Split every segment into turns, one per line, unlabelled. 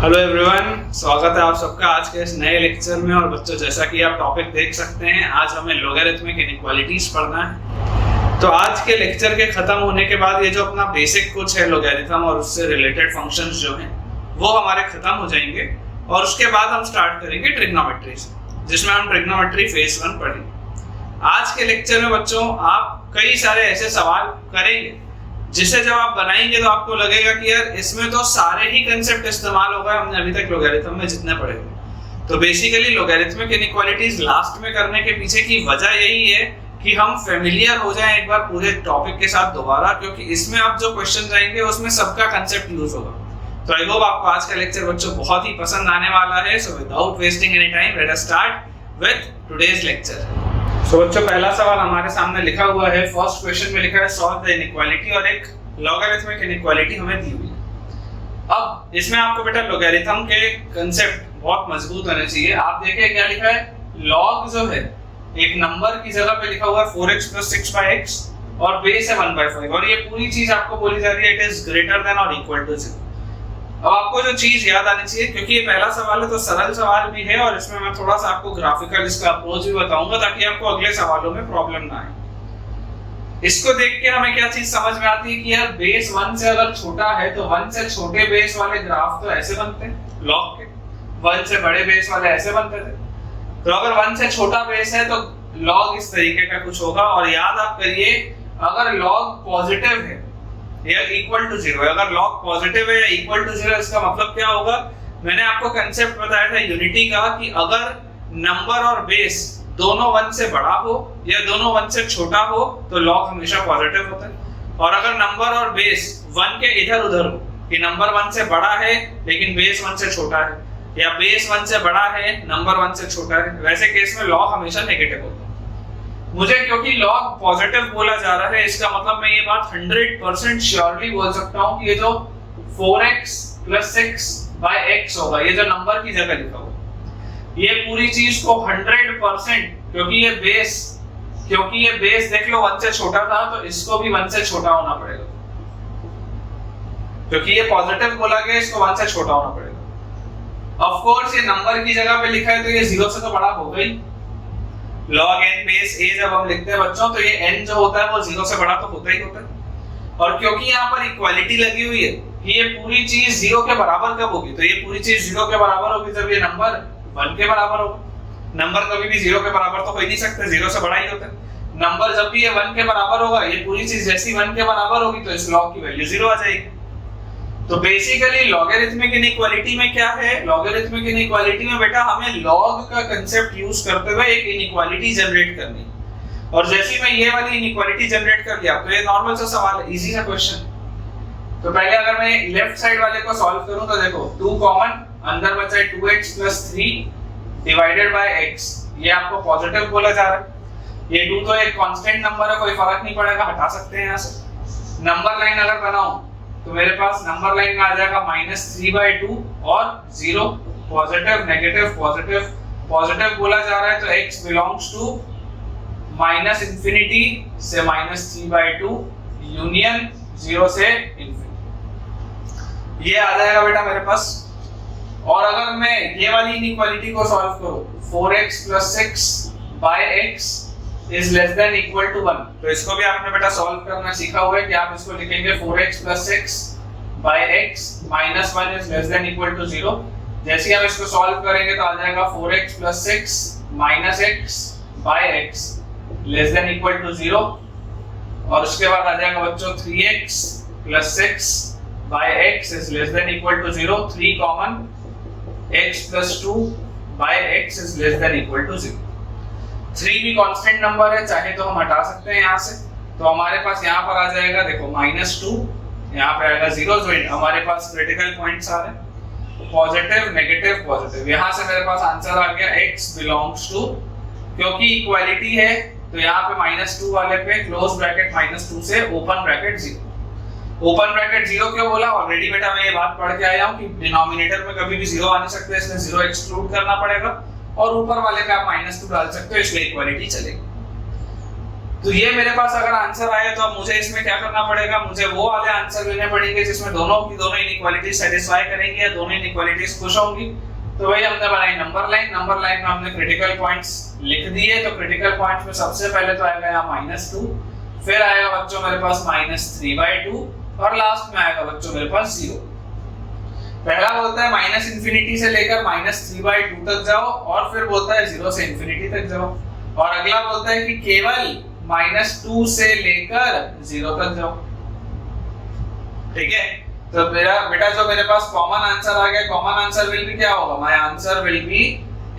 Hello everyone, स्वागत है आप सबका आज के इस नए लेक्चर में। और बच्चों, जैसा कि आप टॉपिक देख सकते हैं, आज हमें लॉगरिथमिक इनइक्वालिटीज पढ़ना है। तो आज के लेक्चर के खत्म होने के बाद ये जो अपना बेसिक कुछ है लॉगरिथम और उससे रिलेटेड फंक्शंस जो हैं वो हमारे खत्म हो जाएंगे और उसके बाद हम स्टार्ट करेंगे ट्रिग्नोमेट्री से, जिसमें हम ट्रिग्नोमेट्री फेज 1 पढ़ेंगे। आज के लेक्चर में बच्चों आप कई सारे ऐसे सवाल करेंगे जिसे जब आप बनाएंगे तो आपको लगेगा कि यार इसमें तो सारे ही कंसेप्ट इस्तेमाल हो गए हमने अभी तक लॉगरिथम में जितने पढ़े हुए। तो बेसिकली लॉगरिथमिक इनइक्वालिटीज लास्ट में करने के पीछे की वजह यही है कि हम फेमिलियर हो जाएं एक बार पूरे टॉपिक के साथ दोबारा, क्योंकि इसमें आप जो क्वेश्चन आएंगे उसमें सबका कंसेप्ट यूज होगा। तो आई होप आपको आज का लेक्चर बच्चों बहुत ही पसंद आने वाला है। So without wasting any time let us start with today's lecture. तो बच्चों, पहला सवाल हमारे सामने लिखा हुआ है। फर्स्ट क्वेश्चन में लिखा है सॉल्व द इनइक्वालिटी, और एक लॉगरिथमिक इनइक्वालिटी हमें दी हुई है। अब इसमें आपको बेटा लॉगरिथम के कंसेप्ट बहुत मजबूत होने चाहिए। आप देखिए क्या लिखा है, लॉग जो है एक नंबर की जगह पे लिखा हुआ है 4x + 6/x और बेस है 1/5, और ये पूरी चीज आपको बोली जा रही है इट इज ग्रेटर देन और इक्वल टू 0। अब आपको जो चीज याद आनी चाहिए, क्योंकि ये पहला सवाल है तो सरल सवाल भी है, और इसमें मैं थोड़ा सा आपको ग्राफिकल इसका अप्रोच भी बताऊंगा ताकि आपको अगले सवालों में प्रॉब्लम ना आए। इसको देख के हमें क्या चीज समझ में आती है कि यार बेस 1 से अगर छोटा है तो 1 से छोटे बेस वाले ग्राफ तो ऐसे बनते हैं लॉग के, 1 से बड़े बेस वाले ऐसे बनते थे। तो अगर 1 से छोटा बेस है तो लॉग इस तरीके का कुछ होगा। और याद आप करिए, अगर लॉग पॉजिटिव है या इक्वल टू 0, अगर लॉग पॉजिटिव है या इक्वल टू 0, इसका मतलब क्या होगा? मैंने आपको कंसेप्ट बताया था यूनिटी का कि अगर नंबर और बेस दोनों 1 से बड़ा हो या दोनों 1 से छोटा हो तो लॉग हमेशा पॉजिटिव होता है। और अगर नंबर और बेस 1 के इधर उधर हो कि नंबर 1 से बड़ा है लेकिन बेस 1 से छोटा है, या बेस 1 से बड़ा है नंबर 1 से छोटा है, वैसे केस में लॉग हमेशा नेगेटिव होता है। मुझे क्योंकि लॉग पॉजिटिव बोला जा रहा है, इसका मतलब मैं ये बात 100% श्योरली बोल सकता हूँ कि ये जो 4x + 6/x होगा, ये जो नंबर की जगह लिखा हुआ, ये पूरी चीज को 100%, क्योंकि ये बेस देख लो 1 से छोटा था तो इसको भी 1 से छोटा होना पड़ेगा, क्योंकि ये पॉजिटिव बोला गया, इसको 1 से छोटा होना पड़ेगा। ऑफ कोर्स ये नंबर की जगह पे लिखा है तो ये 0 से तो बड़ा होगा ही। log n बेस a जब हम लिखते हैं बच्चों तो ये n जो होता है वो 0 से बड़ा तो होता ही होता है। और क्योंकि यहाँ पर इक्वालिटी लगी हुई है कि ये पूरी चीज 0 के बराबर कब होगी, तो ये पूरी चीज 0 के बराबर होगी जब ये नंबर 1 के बराबर होगा। नंबर कभी भी 0 के बराबर तो हो ही नहीं सकते, 0 से बड़ा ही होता है। नंबर जब भी ये 1 के बराबर होगा, ये पूरी चीज जैसी 1 के बराबर होगी तो इस लॉग की वैल्यू 0 आ जाएगी। तो बेसिकली लॉगरिथमिक इनइक्वालिटी में क्या है, लॉगरिथमिक इनइक्वालिटी में बेटा हमें लॉग का कांसेप्ट यूज करते हुए एक इनइक्वालिटी जनरेट करनी है। और जैसे ही मैं ये वाली इनइक्वालिटी जनरेट कर लिया तो ये नॉर्मल सा सवाल है, इजी सा क्वेश्चन। तो पहले अगर मैं लेफ्ट साइड वाले को सॉल्व करूं तो देखो 2 कॉमन, अंदर बचा है 2x + 3 डिवाइडेड बाय x, ये आपको पॉजिटिव बोला जा रहा है। ये 2 तो एक कांस्टेंट नंबर है, कोई फर्क नहीं पड़ेगा, हटा सकते हैं यहां से। नंबर लाइन अगर बनाऊं तो मेरे पास नंबर लाइन में आ जाएगा -3/2 और 0, पॉजिटिव नेगेटिव पॉजिटिव पॉजिटिव बोला जा रहा है तो x बिलोंग्स टू -∞ से -3/2 यूनियन 0 से ∞, ये आ जाएगा बेटा मेरे पास। और अगर मैं ये वाली इनइक्वालिटी को सॉल्व करूं, 4x + 6/x is less than equal to 1, तो इसको भी आपने बेटा सॉल्व करना सीखा हुआ है कि आप इसको लिखेंगे 4x + 6/x - 1 is less than equal to 0। जैसे ही हम इसको सॉल्व करेंगे तो आ जाएगा 4x + 6 - x/x less than equal to 0, और उसके बाद आ जाएगा बच्चों 3x + 6/x is less than equal to 0, 3 common, x + 2/x is less than equal to 0। 3 भी कांस्टेंट नंबर है, चाहे तो हम हटा सकते हैं यहाँ से, तो हमारे पास यहाँ पर आ जाएगा देखो -2, यहाँ पे आएगा 0, जो हमारे पास क्रिटिकल पॉइंट्स आ रहे हैं, पॉजिटिव नेगेटिव पॉजिटिव। यहाँ से मेरे पास आंसर आ गया x बिलोंग्स टू, क्योंकि इक्वालिटी है तो यहाँ पे -2 वाले पे क्लोज ब्रैकेट -2 से ओपन ब्रैकेट 0। ओपन ब्रैकेट 0 क्यों बोला? ऑलरेडी बेटा मैं ये बात पढ़ के आया हूँ कि डिनोमिनेटर में कभी भी 0 आ नहीं सकते, इसलिए 0 एक्सक्लूड करना पड़ेगा, और ऊपर वाले पे आप -2 डाल सकते हो, इसलिए इक्वालिटी चलेगी। तो ये मेरे पास अगर आंसर आया तो अब मुझे इसमें क्या करना पड़ेगा, मुझे वो वाले आंसर लेने पड़ेंगे जिसमें दोनों की दोनों इनइक्वालिटी सेटिस्फाई करेंगी या दोनों इनइक्वालिटीज खुश होंगी। तो वही हमने बनाई नंबर लाइन। नंबर लाइन में हमने क्रिटिकल पॉइंट्स लिख दिए। तो क्रिटिकल पॉइंट्स में सबसे पहले तो आएगा यहाँ -2, फिर आएगा बच्चों मेरे पास -3/2 और लास्ट में आएगा बच्चों मेरे पास 0। पहला बोलता है -∞ से लेकर -3/2 तक जाओ और फिर बोलता है 0 से ∞ तक जाओ। और अगला बोलता है कि केवल -2 से लेकर 0 तक जाओ। ठीक है, तो मेरा बेटा जो मेरे पास कॉमन आंसर आ गया, कॉमन आंसर विल बी क्या होगा, my answer will be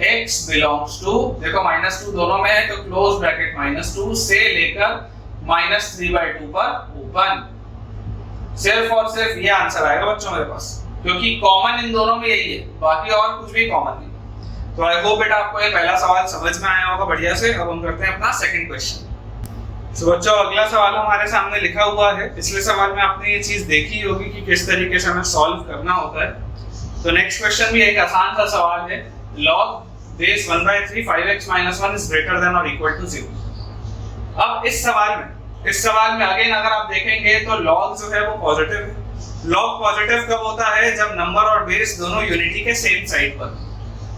x belongs to, देखो -2 दोनों में है तो क्लोज ब्रैकेट -2 से लेकर -3/2 पर ओपन। सिर्फ और सिर्फ ये आंसर आएगा बच्चों मेरे पास, क्योंकि कॉमन इन दोनों में यही है, बाकी और कुछ भी कॉमन नहीं। तो आई होप बेटा आपको ये पहला सवाल समझ में आया होगा बढ़िया से। अब हम करते हैं अपना सेकंड क्वेश्चन। तो बच्चों अगला सवाल हमारे सामने लिखा हुआ है। पिछले सवाल में आपने ये चीज देखी होगी कि किस तरीके से हमें सॉल्व करना होता है। तो नेक्स्ट क्वेश्चन भी एक आसान सा सवाल है। log base 1/3 5x - 1 is greater than or equal to 0। अब इस सवाल में अगेन अगर आप देखेंगे तो log जो है वो पॉजिटिव है। log पॉजिटिव कब होता है, जब नंबर और बेस दोनों यूनिटी के सेम साइड पर।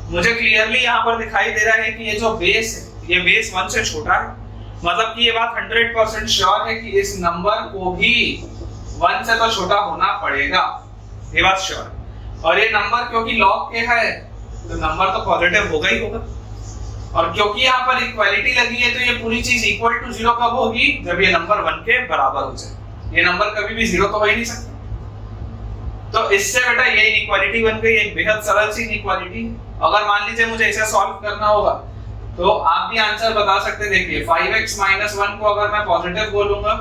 मुझे क्लियरली यहाँ पर दिखाई दे रहा है कि ये जो बेस है ये बेस 1 से छोटा है, मतलब कि ये बात 100% श्योर है कि इस नंबर को भी 1 से तो छोटा होना पड़ेगा, ये बात श्योर है। और ये नंबर क्योंकि log के है तो नंबर तो पॉजिटिव होगा ही होगा। और क्योंकि यहाँ पर इक्वालिटी लगी है तो ये पूरी चीज इक्वल टू 0 कब होगी, जब ये नंबर 1 के बराबर हो जाए। ये नंबर कभी भी 0 तो हो ही नहीं सकता। तो इससे बेटा ये इनइक्वालिटी बन गई, एक बेहद सरल सी इनइक्वालिटी। अगर मान लीजिए मुझे इसे सॉल्व करना होगा तो आप भी आंसर बता सकते। देखिए 5x - 1 को अगर मैं पॉजिटिव बोलूंगा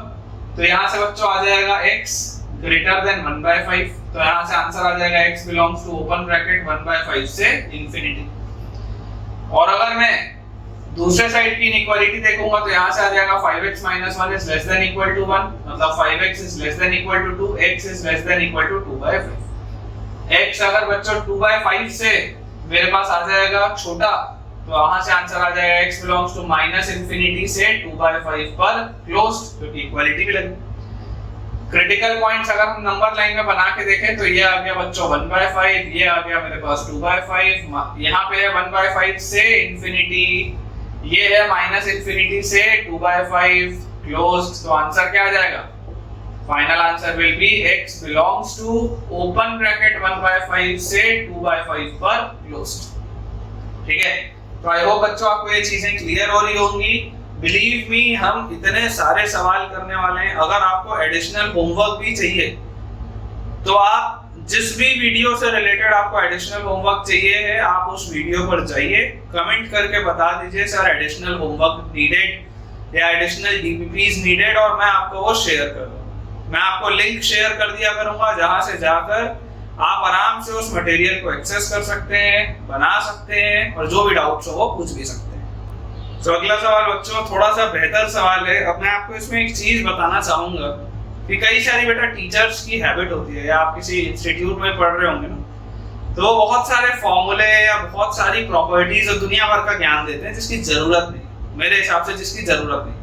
तो यहाँ से बच्चों आ जाएगा x ग्रेटर देन 1/5। तो यहाँ से आंसर आ जाएगा x belongs to open bracket 1/5 से इंफिनिटी। और अगर मैं दूसरे साइड की इनइक्वालिटी देखूंगा तो यहाँ से आ जाएगा 5x - 1 is less than equal to 1, मतलब 5x is less than equal to 2, x is less than equal to 2/5। x अगर बच्चों 2/5 से मेरे पास आ जाएगा छोटा तो वहां से आंसर आ जाएगा x बिलोंग्स टू -∞ से 2/5 पर क्लोज्ड, क्योंकि इक्वालिटी भी लगी। क्रिटिकल पॉइंट्स अगर हम नंबर लाइन में बना के देखें तो ये आ गया बच्चों 1/5, ये आ गया मेरे पास 2/5, यहाँ पे है 1/5 से इंफिनिटी, ये है -∞ से 2/5 क्लोज्ड। तो आंसर क्या आ जाएगा, final answer will be x belongs to open bracket 1/5 से 2/5 पर क्लोज्ड। ठीक है, तो आई होप बच्चों आपको ये चीजें क्लियर हो रही होंगी। बिलीव मी, हम इतने सारे सवाल करने वाले हैं। अगर आपको एडिशनल होमवर्क भी चाहिए तो आप जिस भी वीडियो से रिलेटेड आपको एडिशनल होमवर्क चाहिए है, आप उस वीडियो पर जाइए, कमेंट करके बता दीजिए सर एडिशनल होमवर्क नीडेड या एडिशनल डीपीपीज नीडेड, और मैं आपको वो शेयर कर दूंगा। मैं आपको लिंक शेयर कर दिया करूंगा जहां से जाकर आप आराम से उस मटेरियल को एक्सेस कर सकते हैं, बना सकते हैं और जो भी डाउट्स हो वो पूछ भी सकते हैं। तो अगला सवाल बच्चों थोड़ा सा बेहतर सवाल है। अब मैं आपको इसमें एक चीज बताना चाहूंगा कि कई सारी बेटा टीचर्स की हैबिट होती है, या आप किसी इंस्टीट्यूट में पढ़ रहे होंगे ना, तो बहुत सारे फॉर्मूले या बहुत सारी प्रॉपर्टीज और दुनिया भर का ज्ञान देते हैं जिसकी जरूरत नहीं, मेरे हिसाब से जिसकी जरूरत नहीं।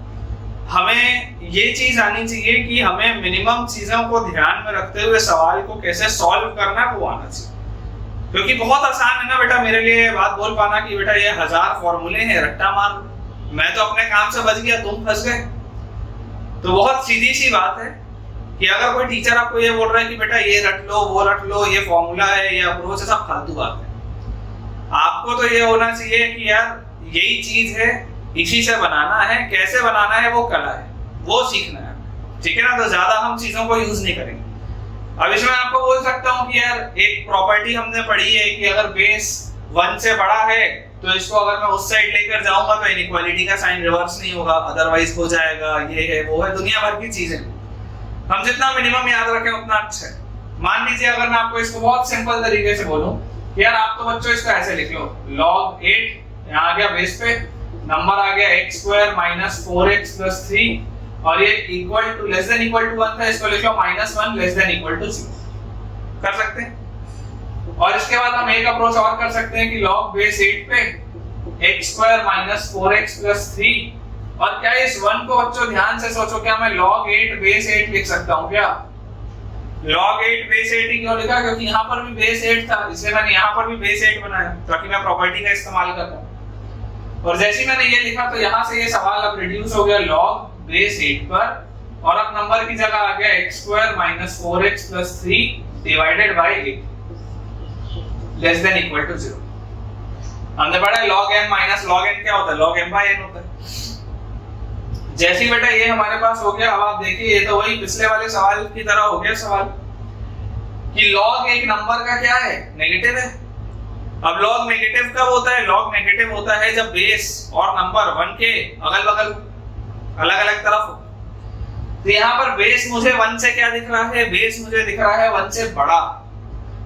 हमें ये चीज आनी चाहिए कि हमें मिनिमम चीजों को ध्यान में रखते हुए सवाल को कैसे सॉल्व करना है वो आना चाहिए। क्योंकि बहुत आसान है ना बेटा मेरे लिए बात बोल पाना कि बेटा ये 1000 फॉर्मूले हैं, रट्टा मार, मैं तो अपने काम से बच गया, तुम फंस गए। तो बहुत सीधी सी बात है कि अगर कोई टीचर आपको ये बोल रहा है कि बेटा ये रट लो, वो रट लो, ये फॉर्मूला है, ये अप्रोच है, सब फालतू बात है। आपको तो ये होना चाहिए कि यार यही चीज है, इसी से बनाना है, कैसे बनाना है वो कला है, वो सीखना है। ठीक है ना, तो ज्यादा हम चीजों को यूज नहीं करेंगे। अब इसमें आपको बोल सकता हूँ कि यार एक प्रॉपर्टी हमने पढ़ी है कि अगर बेस 1 से बड़ा है तो इसको अगर मैं उस साइड लेकर जाऊंगा तो इनइक्वालिटी का साइन रिवर्स नहीं होगा, अदरवाइज हो जाएगा, ये है वो है, दुनिया भर की चीजें। हम जितना मिनिमम याद रखें उतना अच्छा है। मान लीजिए अगर मैं आपको इसको बहुत सिंपल तरीके से बोलूं कि यार आप तो बच्चों इसको ऐसे लिख लो, log 8 यहाँ आ गया बेस पे, नंबर आ गया x square minus 4x plus 3 और ये equal to less than equal to 1 था, इसको लिख लो -1 लेस देन इक्वल टू 0 कर सकते हैं। और इसके बाद हम एक अप्रोच और कर सकते हैं कि log बेस 8 पे x square minus 4x plus 3 और क्या इस 1 को बच्चों ध्यान से सोचो, क्या मैं log 8 बेस 8 लिख सकता हूँ क्या? log 8 बेस 8 ही क्यों लिखा? क्योंकि यहाँ पर भी बेस 8 था, इसलिए मैंने यहाँ पर भी बेस 8 बनाया ताकि मैं प्रॉपर्टी का इस्तेमाल कर पाऊँ। और जैसे ही मैंने ये लिखा तो यहाँ से ये सवाल अब रिड्यूस हो गया log बेस 8 पर, और अब नंबर की जगह आ गया x square minus 4x plus 3 divided by 8 less than equal to 0। हमने पढ़ा log m minus log n क्या होता है? log m by n होता है। जैसे ही बेटा ये हमारे पास हो गया, अब आप देखिए ये तो वही पिछले वाले सवाल की तरह हो गया सवाल कि log एक नंबर का क्या है? नेगेटिव है। अब log नेगेटिव कब होता है? log नेगेटिव होता है जब बेस और नंबर 1 के अगल-बगल अलग-अलग तरफ हो। तो यहाँ पर बेस मुझे 1 से क्या दिख रहा है? बेस मुझे दिख रहा है 1 से बड़ा।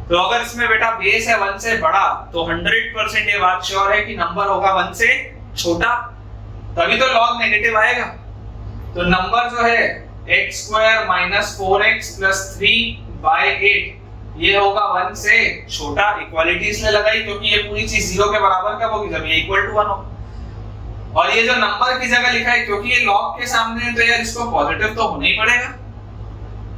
तो अगर इसमें बेटा बेस है 1 से बड़ा तो 100% ये बात श्योर है कि नंबर होगा 1 से छोटा, तभी तो log नेगेटिव आएगा। तो नंबर जो है x square minus 4x plus 3 by 8 ये होगा 1 से छोटा। इक्वालिटी इसलिए लगाई क्योंकि ये पूरी चीज 0 के बराबर कब होगी? जब ये इक्वल टू 1 हो। और ये जो नंबर की जगह लिखा है क्योंकि ये log के सामने है तो यार इसको पॉजिटिव तो होना ही पड़ेगा,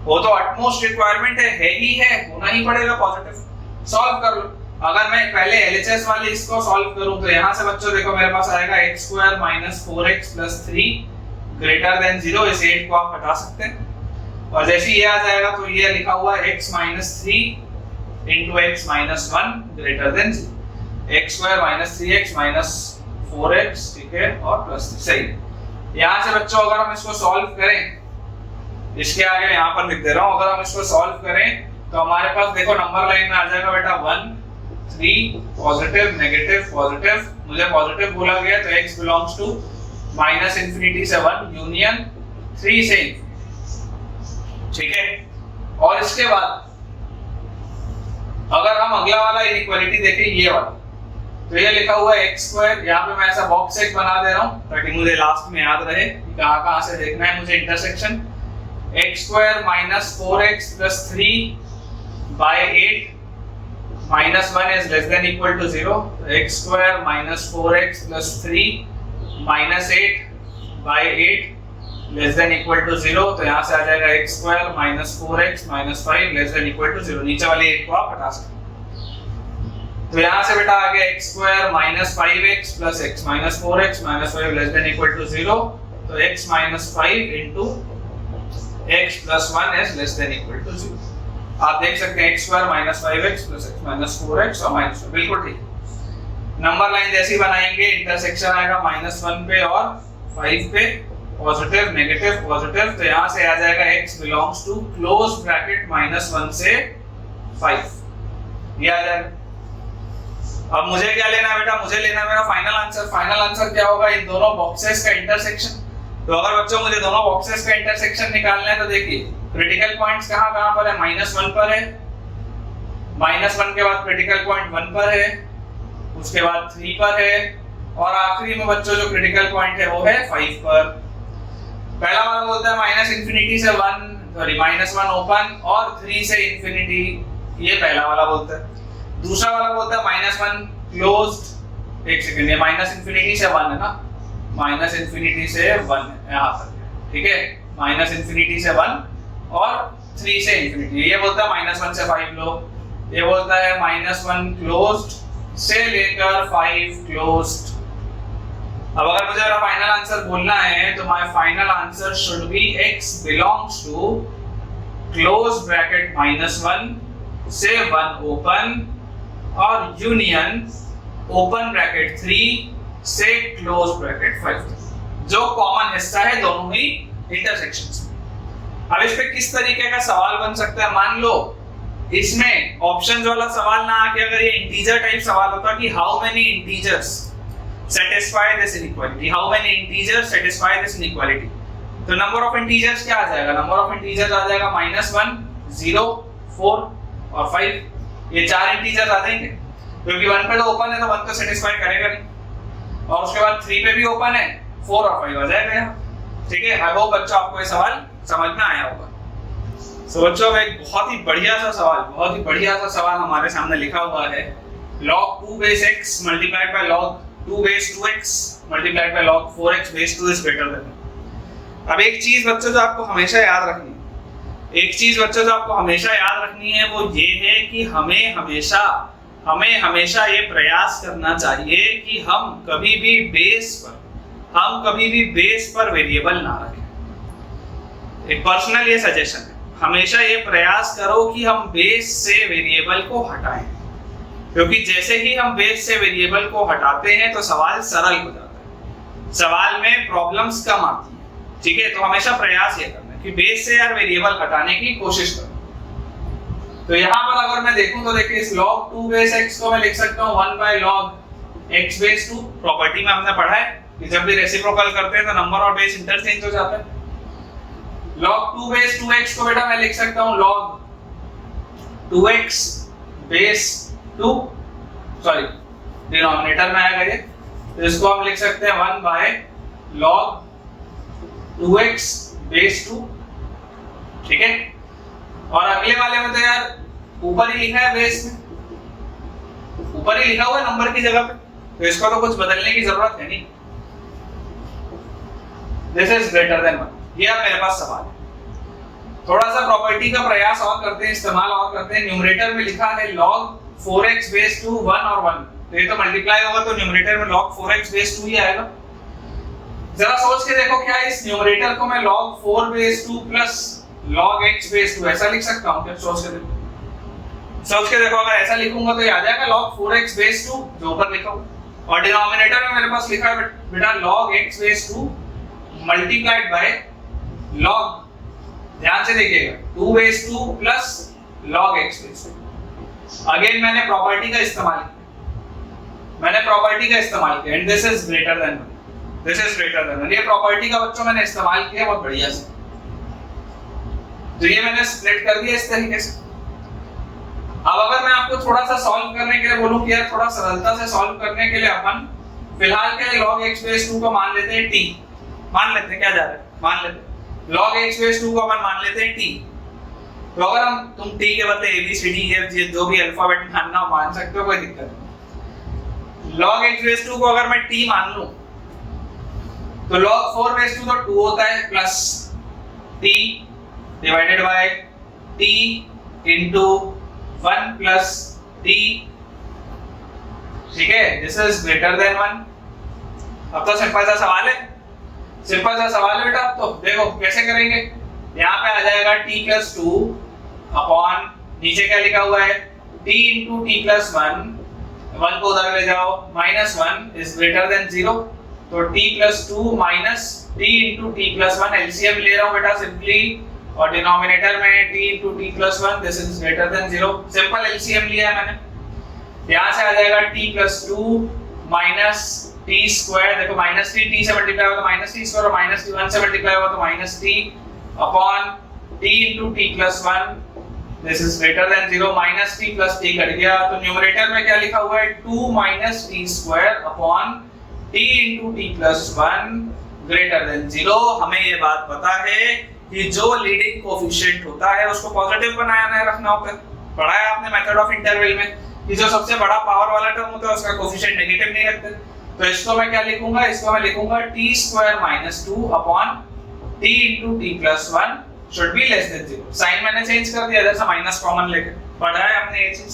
वो तो अटमोस्ट रिक्वायरमेंट है ही है, होना ही पड़ेगा पॉजिटिव। सॉल्व कर लो। अगर मैं पहले एलएचएस वाले इसको सॉल्व करूं तो यहां से बच्चों देखो मेरे पास आएगा x square minus 4x plus 3 greater than 0। इस 8 को आप हटा सकते हैं और जैसे ये आ जाएगा तो ये लिखा हुआ है x minus 3 into x minus 1 greater than 0। x square minus 3x minus 4x, ठीक है, और प्लस 3 सही। यहाँ से बच्चों अगर हम इसको सॉल्व करें, इसके आगे यहाँ पर लिख दे रहा हूँ, अगर हम इसको सॉल्व करें तो हमारे पास देखो नंबर लाइन में आ जाएगा बेटा 1 3 पॉजिटिव नेगेटिव पॉजिटिव। मुझे पॉजिटिव बोला गया तो x belongs to minus infinity से 1 यूनियन 3 से इंफिनिटी, ठीक है। और इसके बाद अगर हम अगला वाला इनइक्वालिटी देखें, ये वाला, तो ये लिखा हुआ है x स्क्वायर, यहाँ पे मैं ऐसा बॉक्स एक बना दे रहा हूँ ताकि मुझे लास्ट में याद रहे कहाँ से देखना है मुझे intersection. x square minus 4x plus 3 by 8 minus 1 is less than equal to 0। x square minus 4x plus 3 minus 8 by 8 less than equal to 0। तो यहाँ से आ जाएगा x square minus 4x minus 5 less than equal to 0। नीचे वाली 8 को आप हटा सकते हैं। तो यहाँ से बेटा आ गया x square minus 5x plus x minus 4x minus 5 less than equal to 0। तो x minus 5 into x plus 1 is less than equal to 0। आप देख सकते हैं x square minus 5x plus x minus 4x और minus 5, बिल्कुल ठीक। Number line जैसी बनाएंगे इंटरसेक्शन आएगा माइनस 1 पे और 5 पे, पॉजिटिव नेगेटिव पॉजिटिव। तो यहाँ से आ जाएगा x belongs to close bracket minus 1 से 5, ये आ जाएगा। अब मुझे क्या लेना है बेटा? मुझे लेना है मेरा फाइनल आंसर। फाइनल आंसर क्या होगा? इन दोनों बॉक्सेस का इंटरसेक्शन। तो अगर बच्चों मुझे दोनों बॉक्सेस का इंटरसेक्शन निकालना है तो देखिए क्रिटिकल पॉइंट्स कहाँ पर है? माइनस 1 पर है, माइनस 1 के बाद क्रिटिकल पॉइंट 1 पर है, उसके बाद 3 पर है और आखिरी में बच्चों जो क्रिटिकल पॉइंट है वो है 5 पर। पहला वाला बोलता है माइनस इंफिनिटी से 1 सॉरी माइनस 1 ओपन और 3 से इंफिनिटी, ये पहला वाला बोलता है। दूसरा वाला बोलता है माइनस 1 क्लोज्ड। एक सेकंड, ये माइनस इंफिनिटी से 1 है ना, माइनस इंफिनिटी से 1 है यहाँ पर, ठीक है, माइनस इंफिनिटी से 1 और 3 से इंफिनिटी। ये बोलता है माइनस 1 से 5 लो, ये बोलता है माइनस 1 क्लोज्ड से लेकर 5 क्लोज्ड। अब अगर मुझे मेरा फाइनल आंसर बोलना है तो my final answer should be x belongs to close bracket minus 1 से 1 ओपन और यूनियन ओपन ब्रैकेट 3 से क्लोज ब्रैकेट 5, जो कॉमन हिस्सा है दोनों ही इंटरसेक्शंस में। अब इस पे किस तरीके का सवाल बन सकता है? मान लो इसमें ऑप्शंस वाला सवाल ना आके अगर ये इंटीजर टाइप सवाल होता कि how many integers satisfy this inequality, how many integers satisfy this inequality, तो नंबर ऑफ इंटीजर्स क्या आ जाएगा? नंबर ऑफ इंटीजर्स आ जाएगा -1 0 4 और 5। ये 4 इंटीजर्स आ जाएंगे क्योंकि 1 पे तो ओपन है तो 1 तो सेटिस्फाई करेगा नहीं, और उसके बाद 3 पे भी ओपन है, 4 और 5 आ जाएगा यहाँ, ठीक है। आई होप बच्चों आपको ये सवाल समझ में आया होगा। सो बच्चों एक बहुत ही बढ़िया सा सवाल हमारे सामने लिखा हुआ है। log 2 base x multiplied by log 2 base 2x multiplied by log 4x base 2 is greater than 1। अब एक चीज बच्चों जो आपको हमेशा याद रखनी है वो ये है कि हमें हमेशा ये प्रयास करना चाहिए कि हम कभी भी बेस पर वेरिएबल ना रखें। एक पर्सनल ये सजेशन है, हमेशा ये प्रयास करो कि हम बेस से वेरिएबल को हटाएं, क्योंकि जैसे ही हम बेस से वेरिएबल को हटाते हैं तो सवाल सरल हो जाता है, सवाल में प्रॉब्लम्स कम आती है। ठीक है, तो हमेशा प्रयास ये करना है कि बेस से यार वेरिएबल हटाने की कोशिश करो। तो यहाँ पर अगर मैं देखूं तो देखिए इस log 2 base x को मैं लिख सकता हूँ 1 by log x base 2। Property में हमने पढ़ा है कि जब भी रेसिप्रोकल करते हैं तो नंबर और बेस इंटरचेंज हो जाता है। log 2 base 2x को बेटा मैं लिख सकता हूँ log 2x base 2, sorry denominator में आएगा ये, तो इसको हम लिख सकते हैं 1 by log 2x base 2। ठीक है, और अगले वाले में तो यार ऊपर ही लिखा है बेस में, ऊपर ही लिखा हुआ है नंबर की जगह पे, तो इसको तो कुछ बदलने की जरूरत है नहीं। This is greater then 1। ये अब मेरे पास सवाल है, थोड़ा सा प्रॉपर्टी का प्रयास और करते हैं, इस्तेमाल और करते हैं। न्यूमरेटर में लिखा है log 4x base 2 1 और 1, तो ये तो मल्टीप्लाई होगा तो न्यूमरेटर में log 4x base 2 ही आएगा। जरा सोच के देखो, क्या इस न्यूमरेटर को मैं log 4 base 2 plus log x base 2 ऐसा लिख सकता हूँ क्या? सोच के देखो, अगर ऐसा लिखूंगा तो ये आ जाएगा log 4x base 2 जो ऊपर लिखा हुआ, और डिनोमिनेटर में मेरे पास लिखा है बेटा log x base 2 multiplied by log, ध्यान से देखिएगा, 2 base 2 plus log x base 2। Again मैंने प्रॉपर्टी का इस्तेमाल किया and this is greater then 1। ये प्रॉपर्टी का बच्चों मैंने इस्तेमाल किया बहुत बढ़िया से, तो ये मैंने स्प्लिट कर दिया इस तरीके से। अब अगर मैं आपको थोड़ा सा सॉल्व करने के लिए बोलूं कि यार थोड़ा सरलता से सॉल्व करने के लिए अपन फिलहाल के लिए log x base 2 को मान लेते हैं t, मान लेते हैं, क्या जा रहा है, मान लेते हैं log x base 2 को अपन मान लेते हैं t। तो अगर तुम t के बदले a b c d e f g जो भी अल्फाबेट मानना हो मान सकते हो, कोई दिक्कत नहीं। log x base 2 को अगर मैं t मान लूं तो log 4 base 2 तो 2 होता है plus t divided by t into 1 plus t। ठीक है, this is greater than 1। अब तो सिंपल सा सवाल है बेटा। अब तो देखो कैसे करेंगे, यहाँ पे आ जाएगा t plus 2 अपॉन नीचे क्या लिखा हुआ है t into t plus 1 को उधर ले जाओ, minus 1 is greater than 0, तो t plus 2 minus t into t plus 1 LCM ले रहा हूँ बेटा सिंपली, और डिनोमिनेटर में t into t plus 1 this is greater then 0। Simple LCM लिया है मैंने, यहाँ से आ जाएगा t plus 2 minus t square, देखो माइनस t से मल्टीप्लाई हुआ तो माइनस t स्क्वायर, और माइनस t 1 से मल्टीप्लाई हुआ तो minus t upon t into t plus 1 this is greater then 0। Minus t plus t cut गया, तो न्यूमरेटर में क्या लिखा हुआ है 2 minus t square upon t into t plus 1 greater than 0। हमें ये बात पता है कि जो लीडिंग कोएफिशिएंट होता है उसको पॉजिटिव बनाया रखना होता है, पढ़ा है आपने मेथड ऑफ इंटरवल में कि जो सबसे बड़ा पावर वाला टर्म होता है उसका कोएफिशिएंट नेगेटिव नहीं रखते। तो इसको मैं क्या लिखूंगा, इसको मैं लिखूंगा t square minus 2 upon t into t plus 1 should be less than 0। Sign मैंने चेंज कर दिया, जैसा माइनस कॉमन लेके पढ़ा है आपने ये चीज।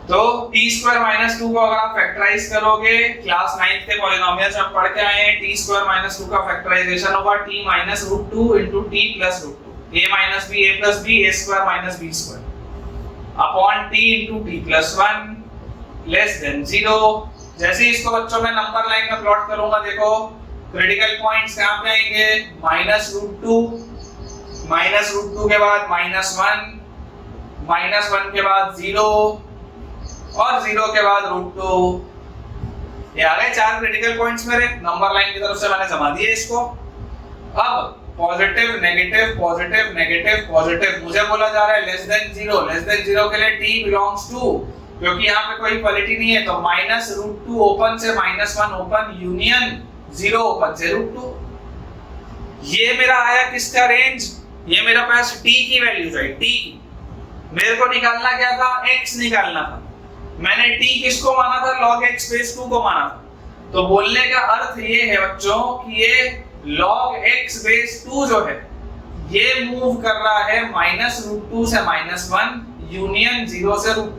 तो t स्क्वायर माइनस 2 को अगर आप फैक्टराइज करोगे, क्लास 9th के पॉलिनोमियल्स में पढ़ के आए हैं, t स्क्वायर माइनस 2 का फैक्टराइजेशन होगा t minus root 2 into t plus root 2, a minus b a plus b, a square minus b square upon t into t plus 1 less than 0। जैसे ही इसको बच्चों में नंबर लाइन में plot करूंगा, देखो critical points कहां पे आएंगे, माइनस रूट 2 के बाद माइनस 1 के बाद 0 और 0 के बाद रूट 2। ये आ गए 4 क्रिटिकल पॉइंट्स मेरे नंबर लाइन की तरफ से मैंने जमा दिए इसको। अब positive negative positive negative positive, मुझे बोला जा रहा है लेस देन 0 के लिए t बिलोंग्स टू, क्योंकि यहाँ पे कोई इक्वालिटी नहीं है, तो माइनस रूट 2 ओपन से माइनस 1 ओपन यूनियन 0 ओपन से रूट 2। ये मेरा आया किसका रेंज, ये मेरा पास t की वैल्यू है, t की मेरे को निकालना क्या था, x निकालना था। मैंने t किसको माना था, log x बेस 2 को माना था। तो बोलने का अर्थ ये है बच्चों कि ये log x बेस 2 जो है ये मूव कर रहा है -√2 से -1 यूनियन 0 से √2।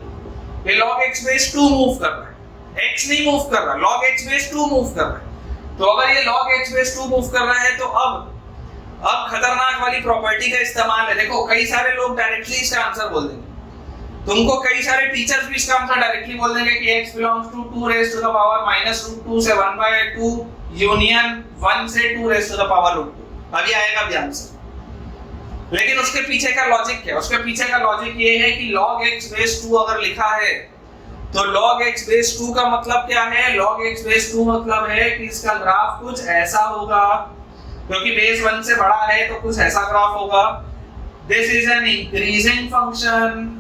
ये log x बेस 2 मूव कर रहा है, x नहीं मूव कर रहा, log x बेस 2 मूव कर रहा है। तो अगर ये log x बेस 2 मूव कर रहा है तो अब खतरनाक वाली प्रॉपर्टी का इस्तेमाल है। देखो कई सारे लोग डायरेक्टली इसका आंसर बोल देंगे, तुमको कई सारे टीचर्स भी इसका आंसर डायरेक्टली बोल देंगे कि x belongs to 2 raise to the power -√2 से 1/2 यूनियन 1 से 2 रेज़ टू द पावर √2। अभी आएगा भी आंसर। लेकिन उसके पीछे का लॉजिक क्या है? उसके पीछे का लॉजिक ये है कि log x बेस 2 अगर लिखा है तो log x बेस 2 का मतलब क्या है? log x बेस 2 मतलब है कि इसका ग्राफ कुछ ऐसा होगा, क्योंकि बेस 1 से बड़ा है तो कुछ ऐसा ग्राफ होगा। This is an increasing function,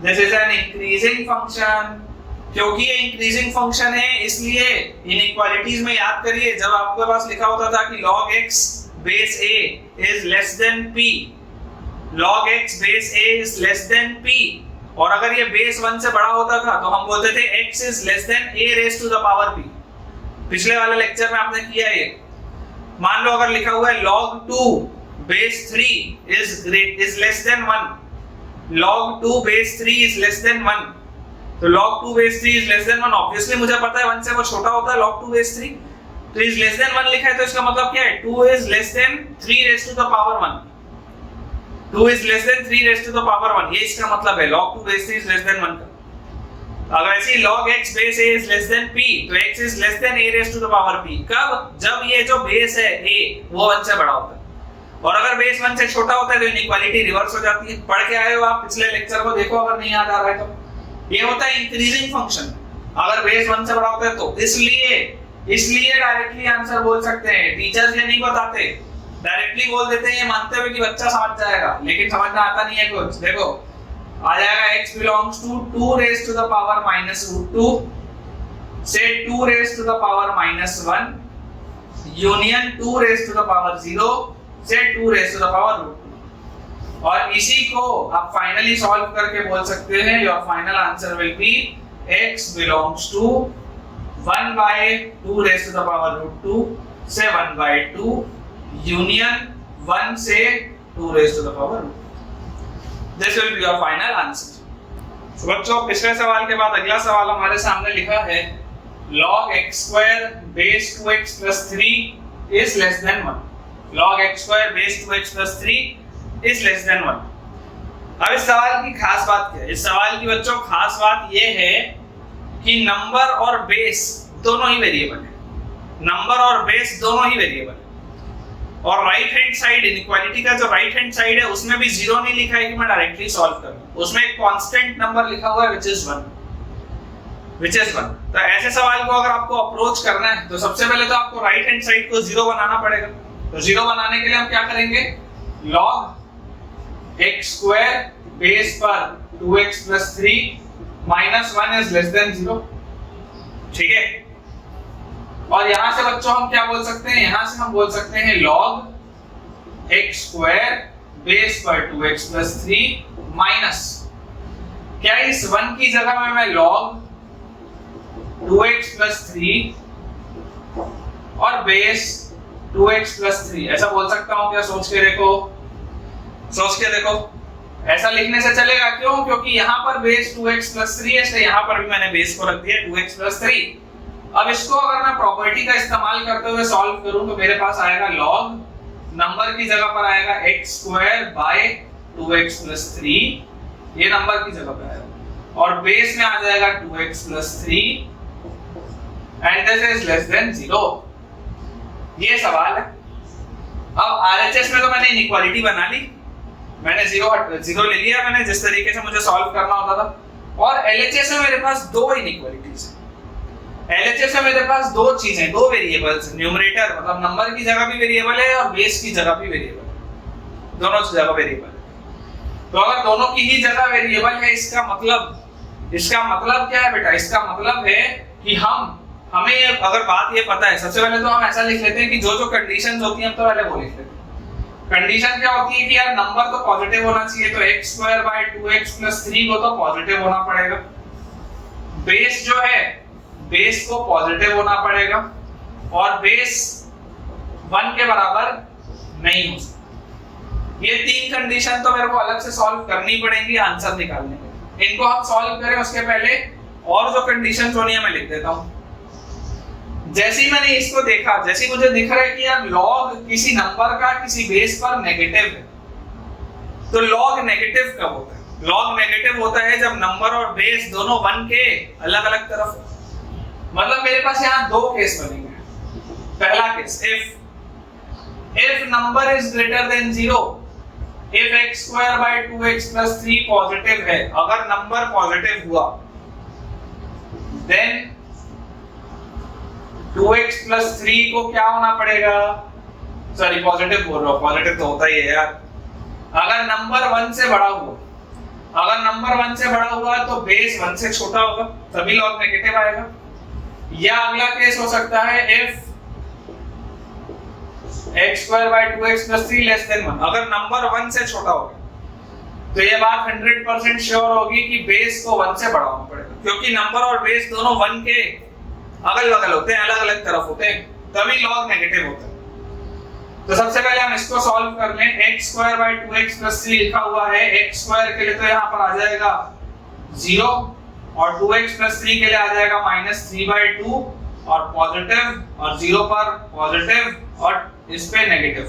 this is an increasing function. क्योंकि ये इंक्रीजिंग फंक्शन है इसलिए इनइक्वालिटीज में याद करिए जब आपके पास लिखा होता था कि log x base a is less than p, log x base a is less than p, और अगर ये बेस 1 से बड़ा होता था तो हम बोलते थे x is less than a raised to the power p। पिछले वाले लेक्चर में आपने किया ये। मान लो अगर लिखा हुआ है log 2 base 3 is less than 1, log 2 base 3 is less than 1, तो log 2 base 3 is less than 1, obviously मुझे पता है 1 से वो छोटा होता है log 2 बेस 3, तो is less than 1 लिखा है तो इसका मतलब क्या है? 2 is less than 3 raised to the power 1, 2 is less than 3 raised to the power 1, ये इसका मतलब है log 2 base 3 is less than 1 का। अगर ऐसी log x base a is less than p तो x is less than a raised to the power p। कब? जब ये जो बेस है a वो 1 से बड़ा होता है, और अगर बेस 1 से छोटा होता है तो इनइक्वालिटी रिवर्स हो जाती है। पढ़ के आए हो आप पिछले लेक्चर को, देखो अगर नहीं याद आ रहा है तो। ये होता है इंक्रीजिंग फंक्शन, अगर बेस 1 से बड़ा होता है तो। इसलिए डायरेक्टली आंसर बोल सकते हैं, टीचर्स ये नहीं बताते, डायरेक्टली बोल देते हैं ये मानते हुए कि बच्चा समझ जाएगा, लेकिन समझना आता नहीं है कुछ। देखो आ जाएगा x belongs to 2 raised to the power -√2 से 2 raised to the power -1 union 2 raised to the power 0 से 2 raised to the power √2। और इसी को आप फाइनली सॉल्व करके बोल सकते हैं your final answer will be x belongs to 1/2 raised to the power √2 से 1/2 यूनियन 1 से 2 raised to the power √2। This will be your final answer। तो बच्चों पिछले सवाल के बाद अगला सवाल हमारे सामने लिखा है log x square base 2x plus 3 is less than 1। log x square base 2x plus 3 is less than 1। अब इस सवाल की खास बात क्या है? इस सवाल की बच्चों खास बात ये है कि नंबर और बेस दोनों ही वेरिएबल है, नंबर और बेस दोनों ही वेरिएबल है। और राइट हैंड साइड इनइक्वालिटी का जो राइट हैंड साइड है उसमें भी 0 नहीं लिखा है कि मैं डायरेक्टली सॉल्व करूं, उसमें एक कांस्टेंट नंबर लिखा हुआ है which is 1। तो ऐसे सवाल को अगर आपको अप्रोच करना है तो सबसे पहले तो आपको राइट हैंड साइड को 0 बनाना पड़ेगा। तो 0 बनाने के लिए हम क्या करेंगे? log x square बेस पर 2x plus 3 -1 is less than 0। ठीक है, और यहां से बच्चों हम क्या बोल सकते हैं? यहां से हम बोल सकते हैं log x square बेस पर 2x plus 3 माइनस, क्या इस 1 की जगह में मैं log 2x plus 3 और बेस 2x plus 3 ऐसा बोल सकता हूं क्या? सोच के देखो ऐसा लिखने से चलेगा। क्यों? क्योंकि यहाँ पर बेस 2x plus 3 है, इसलिए यहाँ पर भी मैंने बेस को रख दिया 2x plus 3। अब इसको अगर मैं प्रॉपर्टी का इस्तेमाल करते हुए सॉल्व करूं तो मेरे पास आएगा log नंबर की जगह पर आएगा x square by 2x plus 3, ये नंबर की जगह पर आएगा, और बेस में आ जाएगा 2x plus 3 and this is less than 0। ये सवाल है। अब RHS में तो मैंने इनइक्वालिटी बना ली, मैंने 0 ले लिया मैंने जिस तरीके से मुझे सॉल्व करना होता था। और LHS में मेरे पास दो इनइक्वालिटीज है। LHS में मेरे पास दो चीजें, दो वेरिएबल्स, न्यूमरेटर मतलब नंबर की जगह भी वेरिएबल है और बेस की जगह भी वेरिएबल है, दोनों जगह वेरिएबल है। तो अगर दोनों की ही जगह वेरिएबल है इसका मतलब क्या है बेटा? इसका मतलब है कि हमें अगर बात ये पता है, सबसे पहले तो हम ऐसा लिख लेते हैं कि जो कंडीशंस होती हैं हम तो पहले वो लिख लेते हैं। कंडीशन क्या होती है कि यार नंबर तो पॉजिटिव होना चाहिए, तो x square by 2x plus 3 को तो पॉजिटिव होना पड़ेगा। बेस जो है बेस को पॉजिटिव होना पड़ेगा और बेस 1 के बराबर नहीं हो सकता। ये 3 कंडीशन तो मेरे को अलग से सॉल्व करनी पड़ेंगी आंसर निकालने के। इनको हम सॉल्व करें उसके पहले और जो कंडीशन होनी है मैं लिख देता हूं। जैसे ही मैंने इसको देखा, जैसे ही मुझे दिख रहा है कि यार लॉग किसी नंबर का किसी बेस पर नेगेटिव है, तो लॉग नेगेटिव कब होता है? लॉग नेगेटिव होता है जब नंबर और बेस दोनों 1 के अलग अलग तरफ। मतलब मेरे पास यहाँ 2 केस बनेंगे। पहला case, if number is greater than 0, if x square by 2x plus 3 positive है, अगर नंबर पॉजिटिव हुआ then 2x plus 3 को क्या होना पड़ेगा? सॉरी पॉजिटिव बोल रहा हूँ, पॉजिटिव तो होता ही है यार। अगर नंबर 1 से बड़ा हुआ, अगर नंबर 1 से बड़ा हुआ तो बेस 1 से छोटा होगा, तभी लॉग नेगेटिव आएगा। या अगला केस हो सकता है if x square by 2x plus 3 less than 1, अगर नंबर 1 से छोटा होगा तो ये बात 100% श्योर होगी कि बेस को 1 से बड़ा होना पड़ेगा, क्योंकि नंबर और बेस दोनों 1 के अगल बगल होते हैं, अलग अलग तरफ होते हैं, तभी लॉग नेगेटिव होता है। तो सबसे पहले हम इसको सॉल्व कर लें। x square by 2x plus 3 लिखा हुआ है, x square के लिए तो यहाँ पर आ जाएगा 0 और 2x plus 3 के लिए आ जाएगा -3/2 और पॉजिटिव और 0 पर पॉजिटिव और इस पे नेगेटिव।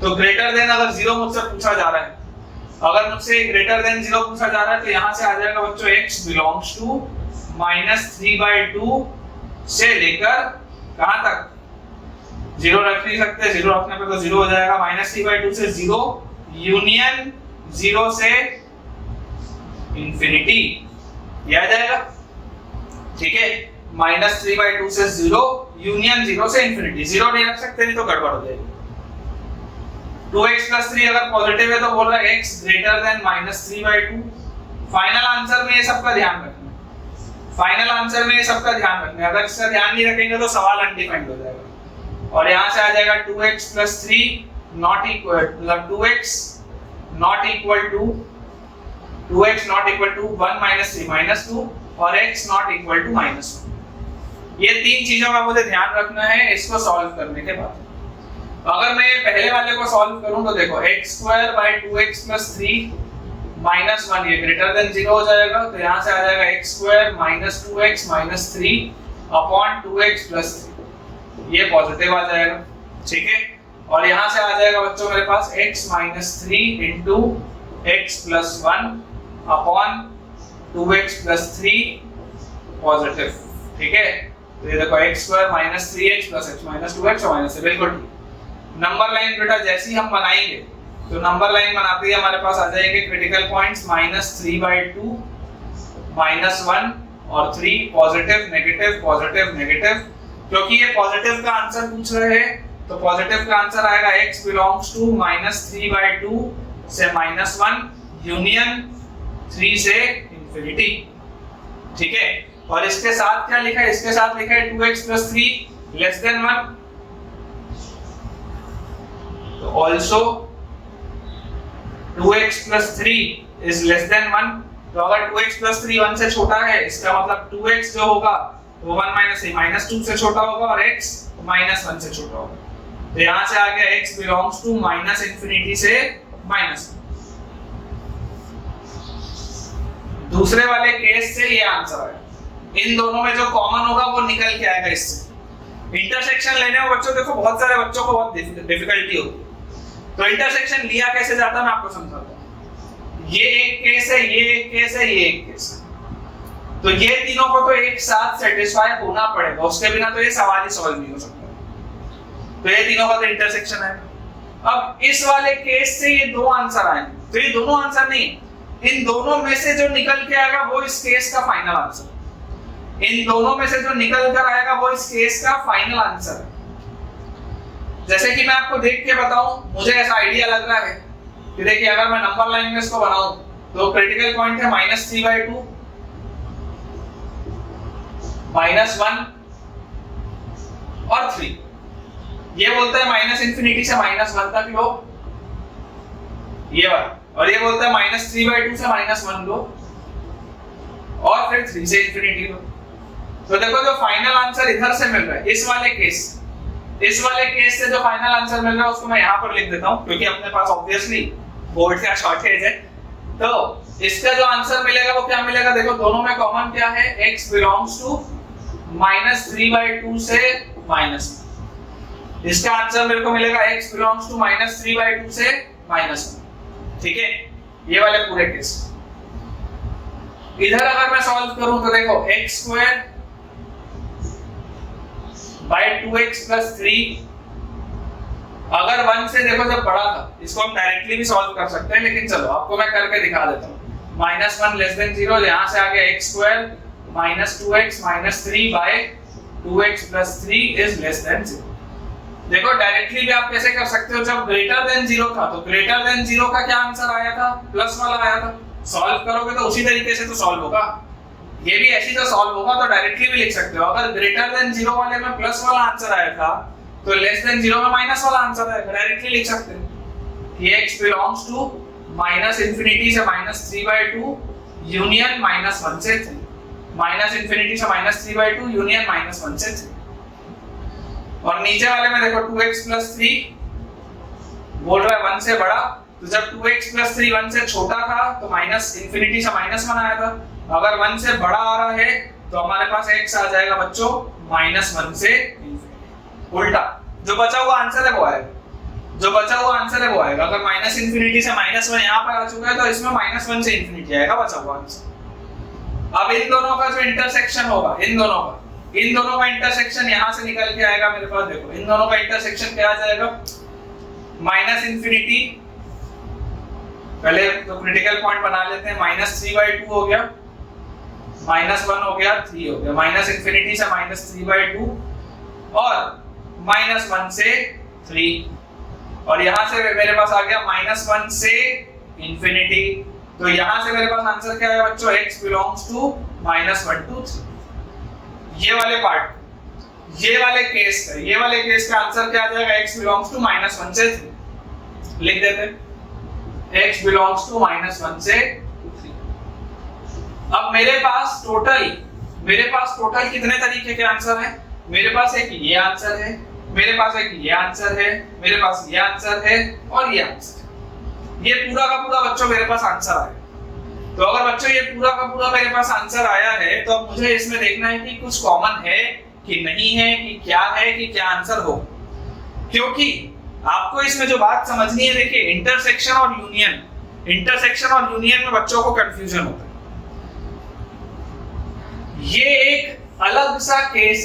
तो ग्रेटर देन अगर 0 मुझसे पूछा जा रहा है, अगर मुझसे ग्रेटर देन 0 पूछा जा रहा है तो यहाँ से आ जाएगा बच्चों x बिलोंग्स टू -3/2 से लेकर कहाँ तक? 0 रख नहीं सकते, 0 रखने पे तो 0 हो जाएगा। -3/2 से 0 यूनियन 0 से इंफिनिटी, ये आ जाएगा। ठीक है, -3/2 से 0 यूनियन 0 से इंफिनिटी। 0 नहीं रख सकते, नहीं तो गड़बड़ हो जाएगी। 2x plus 3 अगर पॉजिटिव है तो बोल रहा है x greater than -3/2। Final answer में ये सबका ध्यान रखना है, फाइनल आंसर में ये सबका ध्यान रखना है। अगर इसका ध्यान नहीं रखेंगे तो सवाल अनडिफाइंड हो जाएगा। और यहाँ से आ जाएगा 2x plus 3 not equal, मतलब 2x not equal to 1 minus 3 minus 2 और x not equal to -1। ये 3 चीजों का मुझे ध्यान रखना है इसको सॉल्व करने के बाद। अगर मैं ये पहले वाले को सॉल्व करूं तो देखो x square by 2x plus 3 minus 1 ये ग्रेटर देन 0 हो जाएगा, तो यहाँ से आ जाएगा x square minus 2x minus 3 upon 2x plus 3, ये पॉजिटिव आ जाएगा। ठीक है, और यहाँ से आ जाएगा बच्चों मेरे पास x minus 3 into x plus 1 upon 2x plus 3 positive. ठीक है, तो ये देखो x square minus 3x plus x minus 2x और माइनस से बिल्कुल ठीक। नंबर लाइन बेटा जैसे ही हम बनाएंगे तो नंबर लाइन बनाते ही हमारे पास आ जाएंगे क्रिटिकल पॉइंट्स -3/2 -1 और 3 पॉजिटिव नेगेटिव, क्योंकि ये पॉजिटिव का आंसर पूछ रहे हैं तो पॉजिटिव का आंसर आएगा x बिलोंग्स टू -3/2 से -1 यूनियन 3 से इंफिनिटी। ठीक है, और इसके साथ क्या लिखा है? इसके साथ लिखा है 2x plus 3 less than 1, तो also 2x plus 3 is less than 1। तो अगर 2x plus 3 1 से छोटा है, इसका मतलब 2x जो होगा वो 1 minus 3 minus 2 से छोटा होगा और x -1 से छोटा होगा। तो यहाँ से आ गया x belongs to -infinity से -1। दूसरे वाले केस से ये आंसर आएगा। इन दोनों में जो कॉमन होगा वो निकल के आएगा इससे। इंटरसेक्शन लेने में बच्चों देखो बहुत सारे बच्चों को बहुत डिफिकल्टी होती है, तो इंटरसेक्शन लिया कैसे जाता है मैं आपको समझाता हूँ। ये एक केस है, ये एक केस है, ये एक केस है, तो ये तीनों को तो एक साथ सेटिस्फाई होना पड़ेगा, उसके बिना तो ये सवाल ही सॉल्व नहीं हो सकता। तो ये तीनों का तो इंटरसेक्शन है। अब इस वाले केस से ये 2 आंसर आएंगे, तो ये दोनों आंसर नहीं, इन दोनों में से जो निकल के आएगा वो इस केस का फाइनल आंसर। इन दोनों में से जो निकल कर आएगा वो इस केस का फाइनल आंसर है। जैसे कि मैं आपको देख के बताऊं, मुझे ऐसा आइडिया लग रहा है कि देखिए अगर मैं नंबर लाइन में इसको बनाऊं तो क्रिटिकल पॉइंट है -3/2 -1 और 3। ये बोलता है -infinity से -1 तक लो, ये वाला, और ये बोलता है -3/2 से -1 लो और फिर 3 से इंफिनिटी लो। तो देखो जो फाइनल आंसर इधर से मिल रहा है इस वाले केस से जो फाइनल आंसर मिल रहा है उसको मैं यहाँ पर लिख देता हूँ, क्योंकि अपने पास ऑब्वियसली बोर्ड का शॉर्टेज है। तो इसका जो आंसर मिलेगा वो क्या मिलेगा, देखो दोनों में कॉमन क्या है, x बिलोंग्स टू -3/2 से माइनस। इसका आंसर मेरे को मिलेगा x बिलोंग्स टू -3/2 से -1। ठीक है, ये वाले पूरे केस। इधर अगर मैं सॉल्व करूं तो देखो x² by 2x + 3, अगर 1 से देखो जब बड़ा था, इसको हम डायरेक्टली भी सॉल्व कर सकते हैं, लेकिन चलो आपको मैं करके दिखा देता हूं। -1 < 0, यहां से आ गया x² -2x -3 by 2x + 3 is less than 0। देखो डायरेक्टली भी आप कैसे कर सकते हो, जब ग्रेटर देन 0 था तो ग्रेटर देन 0 का क्या आंसर आया था, प्लस वाला आया था। सॉल्व करोगे तो उसी तरीके से तो सॉल्व होगा, ये भी ऐसी तो सॉल्व होगा। तो डायरेक्टली भी लिख सकते हो, अगर ग्रेटर देन 0 वाले में प्लस वाला आंसर आया था तो लेस देन 0 में माइनस वाला आंसर आएगा। डायरेक्टली लिख सकते हैं कि x बिलोंग्स टू -∞ से -3/2 यूनियन -1 से 3, -∞ से -3/2 यूनियन -1 से 3। और नीचे वाले में देखो 2x + 3 बोल रहा है 1 से बड़ा, तो जब 2x + 3 1 से छोटा था तो -∞ से -1 आया था। अगर 1 से बड़ा आ रहा है तो हमारे पास x आ जाएगा बच्चों -1 से ∞। उल्टा जो बचा हुआ आंसर है वो आएगा, अगर -∞ से -1 यहाँ पर आ चुका है तो इसमें -1 से ∞ आएगा बचा हुआ आंसर। अब इन दोनों का जो इंटरसेक्शन होगा, इन दोनों का इंटरसेक्शन यहाँ से निकल के आएगा मेरे पास। देखो इन दोनों का इंटरसेक्शन क्या आ जाएगा, -∞, पहले तो क्रिटिकल पॉइंट बना लेते हैं, -3/2 हो गया, -1 हो गया, 3 हो गया, -∞ से -3/2 और -1 से 3, और यहां से मेरे पास आ गया -1 से ∞। तो यहां से मेरे पास आंसर क्या है बच्चों, x बिलोंग्स टू -1 to 3। ये वाले पार्ट, ये वाले केस का आंसर क्या आ जाएगा, x बिलोंग्स टू -1 से 3। लिख देते हैं x बिलोंग्स टू -1 से 3। अब मेरे पास टोटल कितने तरीके के आंसर हैं, मेरे पास एक ये आंसर है, मेरे पास एक ये आंसर है, मेरे पास ये आंसर है और ये आंसर है। ये पूरा का पूरा बच्चों मेरे पास आंसर आया। तो अगर बच्चों ये पूरा का पूरा मेरे पास आंसर आया है तो अब मुझे इसमें देखना है कि कुछ कॉमन है कि नहीं है, कि क्या आंसर हो। क्योंकि आपको इसमें जो बात समझनी है, देखिए इंटरसेक्शन और यूनियन में बच्चों को कंफ्यूजन होता है। ये एक अलग सा केस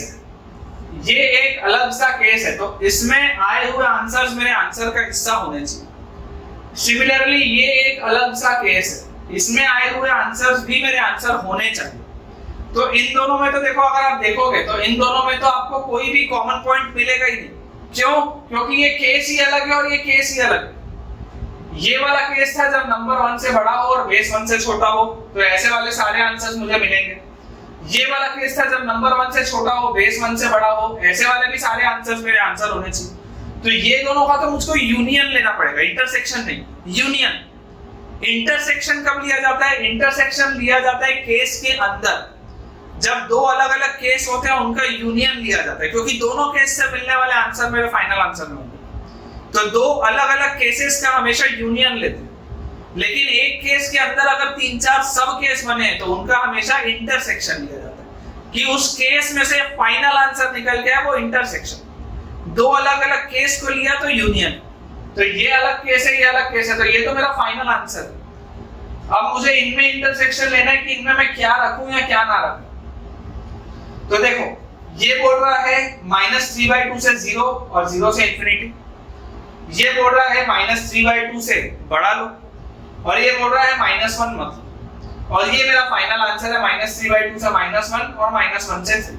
है, तो इसमें आए हुए आंसर्स मेरे आंसर का हिस्सा होने चाहिए। सिमिलरली ये एक अलग सा केस है, इसमें आए हुए आंसर्स भी मेरे आंसर होने चाहिए। तो इन दोनों में तो देखो, अगर आप देखोगे तो इन दोनों में तो आपको कोई भी कॉमन पॉइंट मिलेगा ही नहीं। क्यों? क्योंकि ये केस ही अलग है और ये केस ही अलग है। ये वाला केस था जब नंबर 1 से बड़ा हो और बेस 1 से छोटा हो, तो ऐसे वाले सारे आंसर्स मुझे मिलेंगे। ये वाला केस था जब नंबर 1 से छोटा हो, बेस 1 से बड़ा हो, ऐसे वाले भी सारे आंसर्स मेरे आंसर होने चाहिए। तो ये दोनों का तो मुझको यूनियन लेना पड़ेगा, इंटरसेक्शन नहीं, यूनियन। इंटरसेक्शन कब लिया जाता है? इंटरसेक्शन लिया जाता है केस के अंदर, जब दो अलग अलग केस होते हैं उनका यूनियन लिया जाता है, क्योंकि दोनों केस से मिलने वाले आंसर मेरे फाइनल आंसर में होंगे। तो दो अलग अलग केसेस का हमेशा यूनियन लेते हैं, लेकिन एक केस के अंदर अगर 3-4 सब केस बने तो उनका हमेशा इंटरसेक्शन लिया जाता है, कि उस केस में से फाइनल आंसर निकल गया वो इंटरसेक्शन। दो अलग अलग केस को लिया तो यूनियन, तो ये अलग केस है, ये अलग केस है, तो ये तो मेरा फाइनल आंसर है। अब मुझे इनमें इंटरसेक्शन लेना है कि इनमें मैं क्या रखूं या क्या ना रखूं। तो देखो ये बोल रहा है -3/2 से 0 और 0 से ∞, ये बोल रहा है -3/2 से बढ़ा लो, और ये बोल रहा है -1 मत लो। और ये मेरा फाइनल आंसर है -3/2 से -1 और -1 से 3।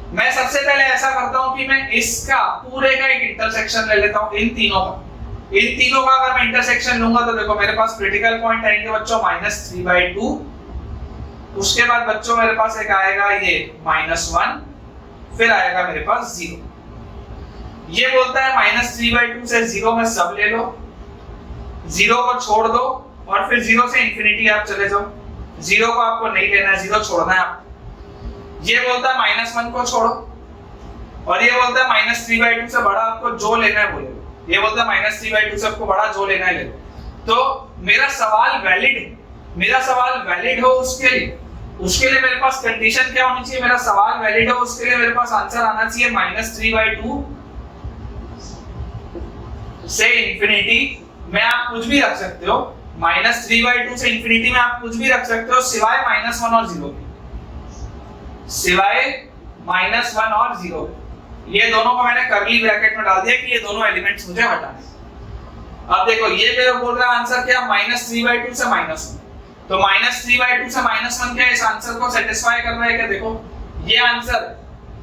मैं सबसे पहले ऐसा करता हूं कि मैं इसका पूरे का एक इंटरसेक्शन ले लेता हूं, इन तीनों का अगर मैं इंटरसेक्शन लूंगा तो देखो मेरे पास क्रिटिकल पॉइंट आएंगे बच्चों -3/2, उसके बाद बच्चों मेरे पास एक आएगा ये -1, फिर आएगा मेरे पास 0। ये बोलता है -3/2 से 0 में सब ले लो, 0 को छोड़ दो और फिर 0 से ∞ आप चले जाओ। 0 को आपको नहीं लेना है, 0 छोड़ना है आपको। ये बोलता है -1 को छोड़ो, और ये बोलता है -3/2 से बड़ा आपको जो लेना है वो ले लो। ये बोलता है -3/2 से आपको बड़ा जो लेना है ले लो। तो मेरा सवाल वैलिड है, मेरा सवाल वैलिड हो उसके लिए मेरे पास कंडीशन क्या होनी चाहिए? मेरा सवाल वैलिड हो उसके लिए मेरे पास आंसर आना चाहिए -3/2 से इंफिनिटी में आप कुछ भी रख सकते हो, -3/2 से इंफिनिटी में आप कुछ भी रख सकते हो सिवाय -1 और 0 के, सिवाय -1 और 0। ये दोनों को मैंने कर्ली ब्रैकेट में डाल दिया कि ये दोनों एलिमेंट्स मुझे हटाने। अब देखो ये मेरा बोल रहा है आंसर क्या, -3/2 से -1। तो -3/2 से -1 क्या इस आंसर को सेटिस्फाई कर रहा है क्या? देखो ये आंसर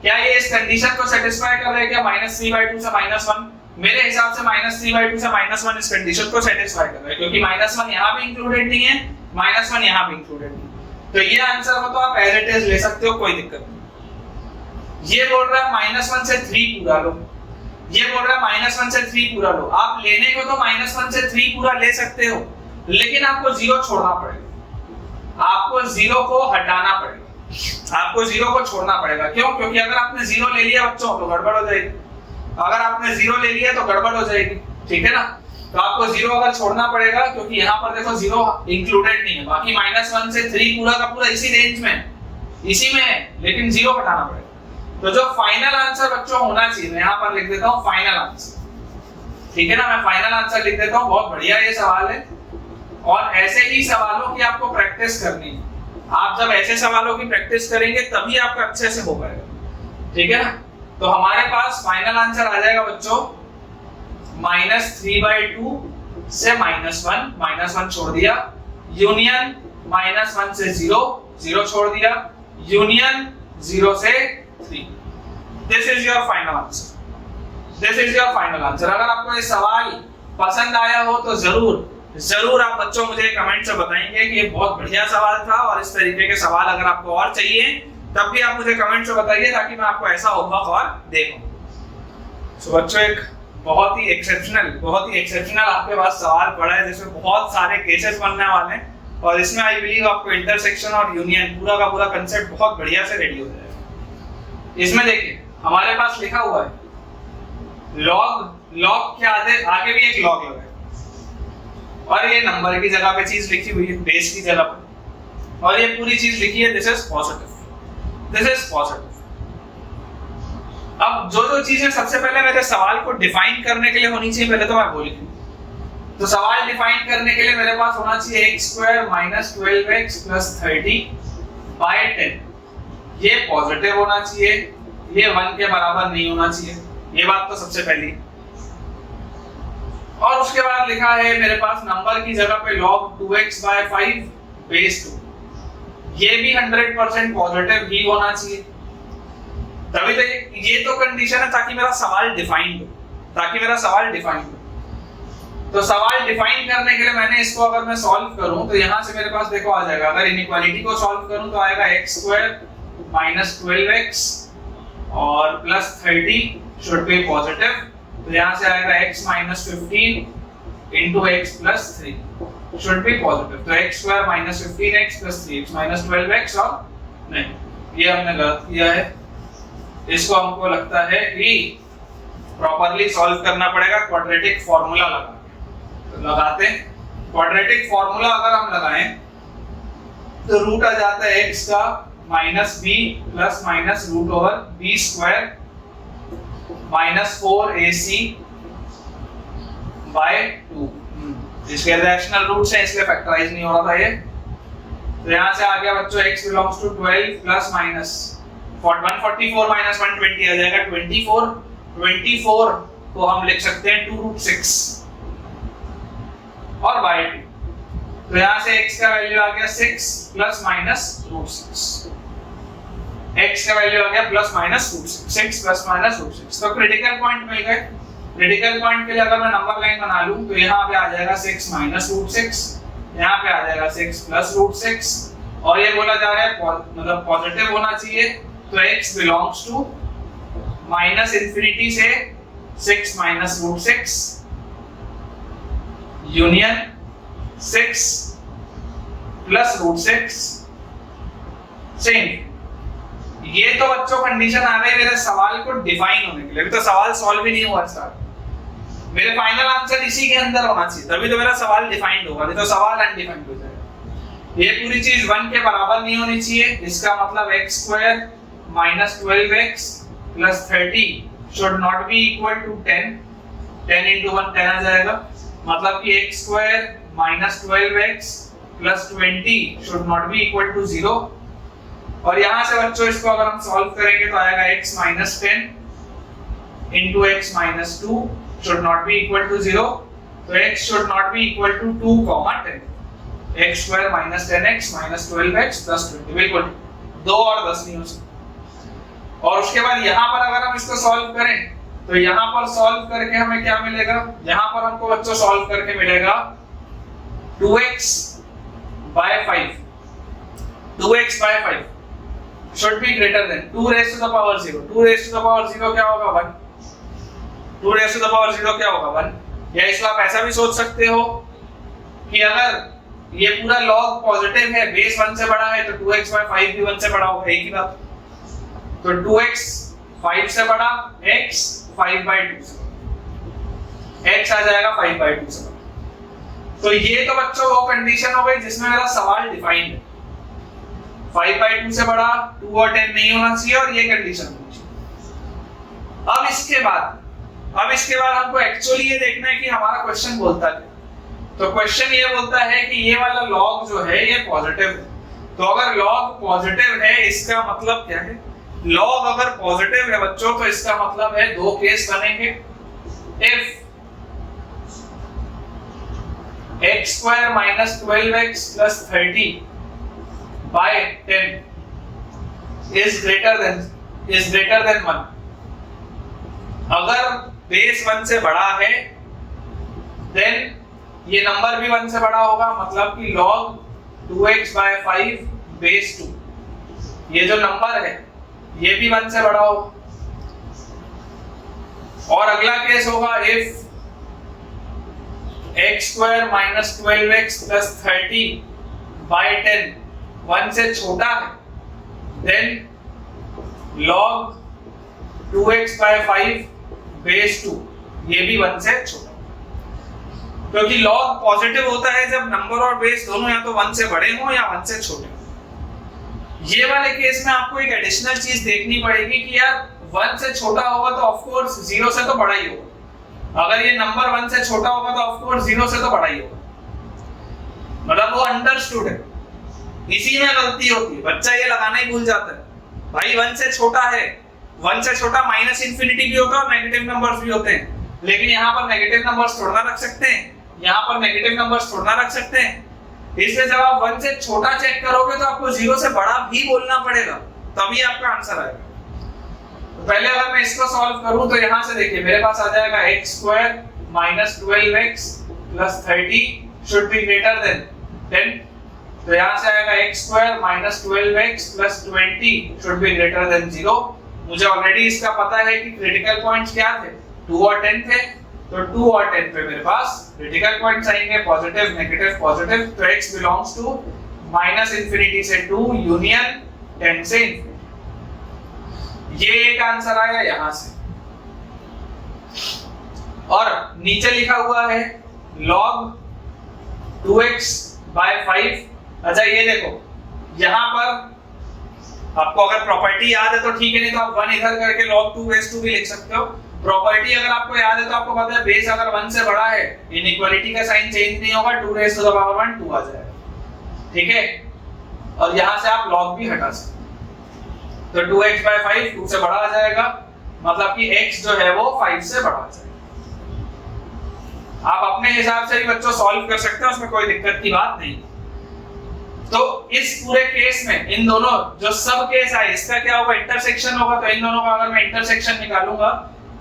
क्या ये इस कंडीशन को सेटिस्फाई कर रहा है क्या? -3/2 से -1 मेरे हिसाब से -3/2 से -1 इस कंडीशन को सेटिस्फाई कर रहा है, क्योंकि -1 यहाँ भी इंक्लूडेड नहीं है, -1 यहाँ भी इंक्लूडेड नहीं है। तो ये आंसर को तो आप एज इट इज ले सकते हो, कोई दिक्कत नहीं। ये बोल रहा है -1 से 3 पूरा लो, ये बोल रहा है -1 से 3 पूरा लो। आप लेने को तो -1 से 3 पूरा ले सकते हो, लेकिन आपको 0 छोड़ना पड़ेगा, आपको 0 को हटाना पड़ेगा, आपको 0 को छोड़ना पड़ेगा। क्यों? क्योंकि अगर आपने 0 ले लिया बच्चों तो गड़बड़ हो जाएगी, अगर आपने 0 ले लिया तो गड़बड़ हो जाएगी, ठीक है ना? तो आपको 0 अगर छोड़ना पड़ेगा, क्योंकि यहाँ पर देखो 0 इंक्लूडेड नहीं है, बाकी -1 से 3 पूरा का पूरा इसी रेंज में, इसी में है, लेकिन 0 हटाना पड़ेगा। तो जो फाइनल आंसर बच्चों होना चाहिए, मैं यहाँ पर लिख देता हूँ फाइनल आंसर, ठीक है ना? मैं फाइनल आंसर लिख देता हूँ। बहुत बढ़िया ये सवाल है, और ऐसे ही सवालों की आपको प्रैक्टिस करनी है। आप जब ऐसे सवालों की प्रैक्टिस करेंगे तभी आपका अच्छे से हो पाएगा, ठीक है ना? तो हमारे पास फाइनल आंसर आ जाएगा बच्चों -3/2 से -1 छोड़ दिया, यूनियन -1 से 0 छोड़ दिया, यूनियन 0 से 3। This is your final answer, this is your final answer. अगर आपको ये सवाल पसंद आया हो तो जरूर आप बच्चों मुझे कमेंट से बताएंगे कि ये बहुत बढ़िया सवाल था, और इस तरीके के सवाल अगर आपको और चाहिए तब भी आप मुझे कमेंट से बताइए, ताकि मैं आपको ऐसा होमवर्क और दे पाऊं। सो बच्चों एक बहुत ही एक्सेप्शनल आपके पास सवाल पड़ा है, जिसमें बहुत सारे केसेस बनने वाले हैं, और इसमें आई बिलीव आपको इंटरसेक्शन और यूनियन पूरा का पूरा कंसेप्ट बहुत बढ़िया से रेडी हो जाएगा। इसमें देखिए हमारे पास लिखा हुआ है लॉग के आगे भी एक लॉग लगा है, और ये नंबर की जगह पे चीज लिखी हुई है, बेस की जगह पे, और ये पूरी चीज लिखी है this is positive, this is positive. अब जो चीजें सबसे पहले मेरे सवाल को डिफाइन करने के लिए होनी चाहिए, पहले तो मैं बोल दूं। तो सवाल डिफाइन करने के लिए मेरे पास होना चाहिए x² - 12x + 30/10। ये पॉजिटिव होना चाहिए, ये 1 के बराबर नहीं होना चाहिए, ये बात तो सबसे पहली। और उसके बाद लिखा है मेरे पास नंबर की जगह पे log 2x/5 (2). ये भी 100% पॉजिटिव ही होना चाहिए, तभी तो ये तो कंडीशन है ताकि मेरा सवाल डिफाइंड हो, तो सवाल डिफाइन करने के लिए मैंने इसको अगर मैं सॉल्व करूं तो यहां से मेरे पास देखो आ जाएगा, अगर इनइक्वालिटी को सॉल्व करूं तो आएगा x² - 12x और +30 शुड बी पॉजिटिव, तो यहां से आएगा x - 15 * x + 3 should be positive. तो x² - 15x + 3x - 12x, और नहीं ये हमने गलत किया है, इसको हमको लगता है कि प्रॉपर्ली सॉल्व करना पड़ेगा क्वाड्रेटिक फार्मूला लगा के। तो लगाते हैं क्वाड्रेटिक फार्मूला, अगर हम लगाएं तो रूट आ जाता है x का -b ± √b² -4ac/2। इसके रैशनल रूट्स हैं इसलिए फैक्टराइज नहीं हो रहा था ये। तो यहां से आ गया बच्चों x बिलोंग्स टू 12 ± 144 - 120 आ जाएगा 24 को हम लिख सकते हैं 2√6 और /2। तो यहां से x का वैल्यू आ गया 6 ± √6, x का वैल्यू आ गया ±√6, 6 ±√6। तो क्रिटिकल पॉइंट मिल गए। क्रिटिकल पॉइंट के लिए अगर मैं नंबर लाइन बना लूं तो यहां पे आ जाएगा 6 -√6, यहां पे आ जाएगा 6 +√6, और ये बोला जा रहा है मतलब पॉजिटिव होना चाहिए, तो x belongs to -∞ से 6 -√6 यूनियन 6 +√6 सेम ये तो बच्चों कंडीशन आ गई मेरे सवाल को डिफाइन होने के लिए। अभी तो सवाल सॉल्व ही नहीं हुआ स्टार्ट, मेरे फाइनल आंसर इसी के अंदर होना चाहिए, तभी तो मेरा सवाल डिफाइंड होगा, नहीं तो सवाल अनडिफाइंड हो जाएगा। ये पूरी चीज 1 के बराबर नहीं होनी चाहिए, इसका मतलब x² - 12x + 30 should not be equal to 10। 10 × 1 10 आ जाएगा, मतलब कि x² - 12x + 20 should not be equal to 0। और यहां से बच्चों इसको अगर हम सॉल्व करेंगे तो आएगा x - 10 × x - 2 should not be equal to 0, तो x should not be equal to 2, 10, x² - 10x - 12x + 20, बिल्कुल 2 और 10 नहीं हो सकता। और उसके बाद यहाँ पर अगर हम इसको सॉल्व करें तो यहाँ पर सॉल्व करके हमें क्या मिलेगा, यहाँ पर हमको बच्चों सॉल्व करके मिलेगा 2x by 5, 2x by 5 should be greater than 2 raised to the power 0, 2 raised to the power 0 क्या होगा 1, 2 raised to the power 0 क्या होगा 1। या इसको आप ऐसा भी सोच सकते हो कि अगर ये पूरा log पॉजिटिव है, बेस 1 से बड़ा है, तो 2x by 5 भी 1 से बड़ा होगा, एक ही बात। तो 2x 5 से बड़ा, x 5/2 से, x आ जाएगा 5/2 से बड़ा। तो ये तो बच्चों वो कंडीशन हो गई जिसमें मेरा सवाल डिफाइंड है, 5/2 से बड़ा, 2 और 10 नहीं होना चाहिए, और ये कंडीशन होनी चाहिए। अब इसके बाद हमको एक्चुअली ये देखना है कि हमारा क्वेश्चन बोलता है। तो क्वेश्चन ये बोलता है कि ये वाला लॉग जो है ये पॉजिटिव है। तो अगर लॉग पॉजिटिव है इसका मतलब क्या है, लॉग अगर पॉजिटिव है बच्चों तो इसका मतलब है 2 केस बनेंगे। If x² - 12x + 30 by 10 is greater than 1, अगर बेस 1 से बड़ा है देन ये नंबर भी 1 से बड़ा होगा, मतलब कि log 2x by 5 base 2, ये जो नंबर है ये भी 1 से बड़ा होगा। और अगला केस होगा if x² - 12x + 30 by 10 1 से छोटा है then log 2x by 5 base 2, ये भी 1 से छोटा, क्योंकि log पॉजिटिव होता है जब नंबर और बेस दोनों या तो 1 से बड़े हों या 1 से छोटे हों। ये वाले केस में आपको एक एडिशनल चीज देखनी पड़ेगी कि यार 1 से छोटा होगा तो ऑफ कोर्स 0 से तो बड़ा ही होगा, अगर ये नंबर 1 से छोटा होगा तो ऑफ कोर्स 0 से तो बड़ा ही होगा, मतलब वो अंडरस्टूड है। इसी में गलती होती है, बच्चा ये लगाना ही भूल जाता है, भाई 1 से छोटा है, 1 से छोटा -∞ भी होता है और नेगेटिव नंबर्स भी होते हैं, लेकिन यहाँ पर नेगेटिव नंबर्स थोड़ा ना रख सकते हैं, यहाँ पर नेगेटिव नंबर्स थोड़ा ना रख सकते हैं। इसलिए जब आप 1 से छोटा चेक करोगे तो आपको 0 से बड़ा भी बोलना पड़ेगा, तभी आपका आंसर आएगा। तो पहले अगर मैं इसको सॉल्व करूं तो यहाँ से देखिए मेरे पास आ जाएगा x² - 12x + 30 should be greater than 10, तो यहाँ से आएगा x² - 12x + 20 should be greater than 0। मुझे ऑलरेडी इसका पता है कि क्रिटिकल पॉइंट्स क्या थे, 2 और 10 थे, तो 2 और 10 पे मेरे पास क्रिटिकल पॉइंट्स आएंगे पॉजिटिव नेगेटिव पॉजिटिव, तो x बिलोंग्स टू -∞ से 2 यूनियन 10 से ∞। ये एक आंसर आया यहां से। और नीचे लिखा हुआ है log 2x by 5। अच्छा ये देखो यहां पर आपको अगर प्रॉपर्टी याद है तो ठीक है, नहीं तो आप 1 इधर करके log 2 base 2 भी लिख सकते हो। प्रॉपर्टी अगर आपको याद है तो आपको पता है बेस अगर 1 से बड़ा है इनइक्वालिटी का साइन चेंज नहीं होगा, 2 raised to the power 1 2 आ जाएगा, ठीक है। और यहां से आप log भी हटा सकते हो, तो 2x by 5 2 से बड़ा आ जाएगा, मतलब कि x जो है वो 5 से बड़ा आ जाएगा। आप अपने हिसाब से भी बच्चों सॉल्व कर सकते हो, उसमें कोई दिक्कत की बात नहीं। तो इस पूरे केस में इन दोनों जो सब केस आए इसका क्या होगा, इंटरसेक्शन होगा। तो इन दोनों का अगर मैं इंटरसेक्शन निकालूंगा